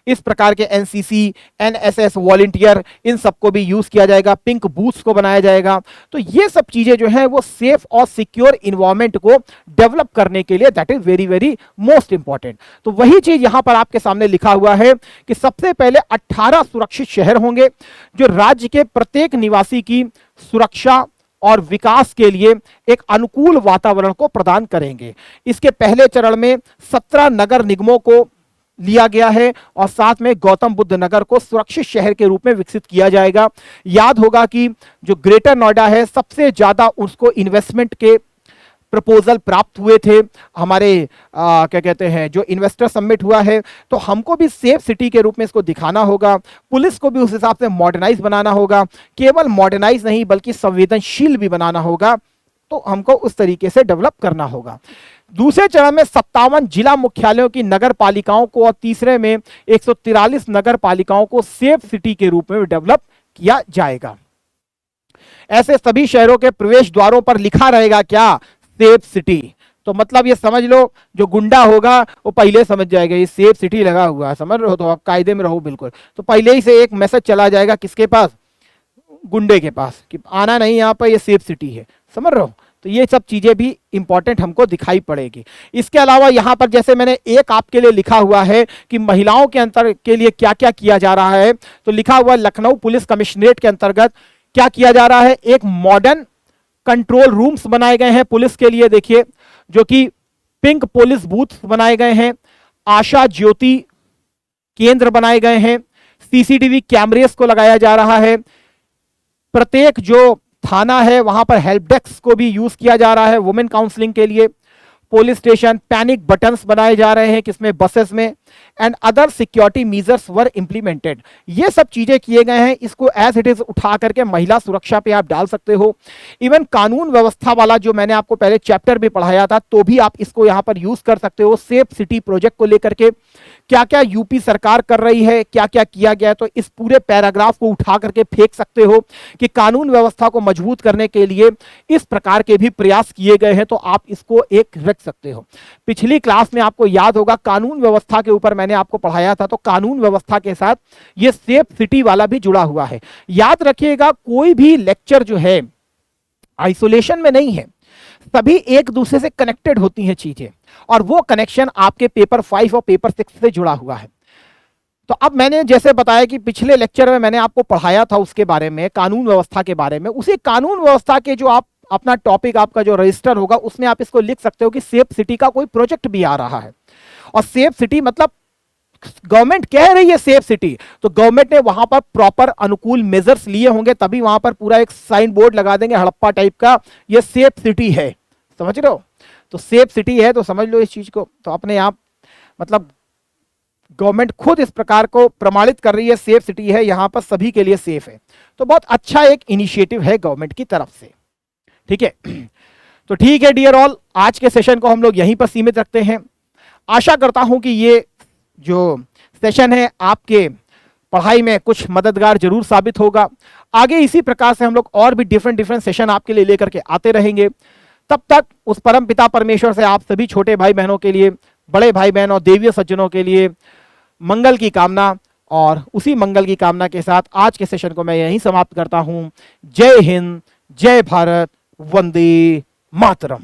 इस प्रकार के एनसीसी, एनएसएस वॉलंटियर, इन सबको भी यूज किया जाएगा। पिंक बूथ्स को बनाया जाएगा। तो ये सब चीजें जो है वो सेफ और सिक्योर इन्वायरमेंट को डेवलप करने के लिए that is very very most important. तो वही चीज यहां पर आपके सामने लिखा हुआ है कि सबसे पहले 18 सुरक्षित शहर होंगे जो राज्य के प्रत्येक निवासी की सुरक्षा और विकास के लिए एक अनुकूल वातावरण को प्रदान करेंगे। इसके पहले चरण में 17 नगर निगमों को लिया गया है और साथ में गौतम बुद्ध नगर को सुरक्षित शहर के रूप में विकसित किया जाएगा। याद होगा कि जो ग्रेटर नोएडा है सबसे ज्यादा उसको इन्वेस्टमेंट के प्रपोजल प्राप्त हुए थे हमारे क्या कहते हैं जो इन्वेस्टर सबमिट हुआ है। तो हमको भी सेफ सिटी के रूप में इसको दिखाना होगा। पुलिस को भी उस हिसाब से मॉडर्नाइज बनाना होगा, केवल मॉडर्नाइज नहीं बल्कि संवेदनशील भी बनाना होगा। तो हमको उस तरीके से डेवलप करना होगा। दूसरे चरण में 57 जिला मुख्यालयों की नगर पालिकाओं को और तीसरे में 143 नगर पालिकाओं को सेफ सिटी के रूप में डेवलप किया जाएगा। ऐसे सभी शहरों के प्रवेश द्वारों पर लिखा रहेगा क्या, सेफ सिटी। तो मतलब ये समझ लो, जो गुंडा होगा वो पहले समझ जाएगा ये सेफ सिटी लगा हुआ है, समझ रहे हो, तो आप कायदे में रहो बिल्कुल। तो पहले ही से एक मैसेज चला जाएगा किसके पास, गुंडे के पास, कि आना नहीं यहाँ पर, ये सेफ सिटी है, समझ रहे हो। तो ये सब चीजें भी इंपॉर्टेंट हमको दिखाई पड़ेगी। इसके अलावा यहाँ पर जैसे मैंने एक आपके लिए लिखा हुआ है कि महिलाओं के अंतर के लिए क्या क्या किया जा रहा है, तो लिखा हुआ लखनऊ पुलिस कमिश्नरेट के अंतर्गत क्या किया जा रहा है, एक मॉडर्न कंट्रोल रूम्स बनाए गए हैं पुलिस के लिए, देखिए, जो कि पिंक पुलिस बूथ बनाए गए हैं, आशा ज्योति केंद्र बनाए गए हैं, सीसीटीवी कैमरेस को लगाया जा रहा है, प्रत्येक जो थाना है वहां पर हेल्प डेस्क को भी यूज किया जा रहा है वुमेन काउंसलिंग के लिए, पुलिस स्टेशन पैनिक बटन्स बनाए जा रहे हैं किसमें, बसेस में, and other security measures were implemented. ये सब चीजें किए गए हैं, इसको एज इट इज उठा करके महिला सुरक्षा पे आप डाल सकते हो। इवन कानून व्यवस्था वाला जो मैंने आपको पहले चैप्टर भी पढ़ाया था, तो भी आप इसको यहां पर यूज कर सकते हो। सेफ सिटी प्रोजेक्ट को लेकर के क्या क्या यूपी सरकार कर रही है, क्या क्या किया गया है, तो इस पूरे पैराग्राफ को उठा करके फेंक सकते हो कि कानून व्यवस्था को मजबूत करने के लिए इस प्रकार के भी प्रयास किए गए हैं, तो आप इसको एक रख सकते हो। पिछली क्लास में आपको याद होगा कानून व्यवस्था के ऊपर मैंने आपको पढ़ाया था, तो कानून व्यवस्था के साथ ये सेफ सिटी वाला भी जुड़ा हुआ है। याद रखिएगा, कोई भी लेक्चर जो है आइसोलेशन में नहीं है, सभी एक दूसरे से कनेक्टेड होती हैं चीजें, और वो कनेक्शन आपके पेपर 5 और पेपर 6 से जुड़ा हुआ है। तो अब मैंने जैसे बताया कि पिछले लेक्चर में मैंने आपको पढ़ाया था उसके बारे में, कानून व्यवस्था के बारे में, उसी कानून व्यवस्था के जो आप अपना टॉपिक आपका जो रजिस्टर होगा उसमें आप इसको लिख सकते हो कि सेफ सिटी का कोई प्रोजेक्ट भी आ रहा है। और सेफ सिटी मतलब गवर्नमेंट कह रही है सेफ सिटी, तो गवर्नमेंट ने वहां पर प्रॉपर अनुकूल मेजर्स लिए होंगे, तभी वहां पर पूरा एक साइन बोर्ड लगा देंगे हड़प्पा टाइप का, ये सेफ सिटी है, समझ रहे हो। तो सेफ सिटी है तो समझ लो इस चीज को। तो अपने आप मतलब गवर्नमेंट खुद इस प्रकार को प्रमाणित कर रही है, सेफ सिटी है, यहां पर सभी के लिए सेफ है। तो बहुत अच्छा एक इनिशिएटिव है गवर्नमेंट की तरफ से, ठीक है। तो ठीक है डियर ऑल, आज के सेशन को हम लोग यहीं पर सीमित रखते हैं। आशा करता हूं कि ये जो सेशन है आपके पढ़ाई में कुछ मददगार जरूर साबित होगा। आगे इसी प्रकार से हम लोग और भी डिफरेंट सेशन आपके लिए लेकर के आते रहेंगे। तब तक उस परम पिता परमेश्वर से आप सभी छोटे भाई बहनों के लिए, बड़े भाई बहन और देवीय सज्जनों के लिए मंगल की कामना, और उसी मंगल की कामना के साथ आज के सेशन को मैं यहीं समाप्त करता हूं। जय हिंद, जय भारत, वंदे मातरम।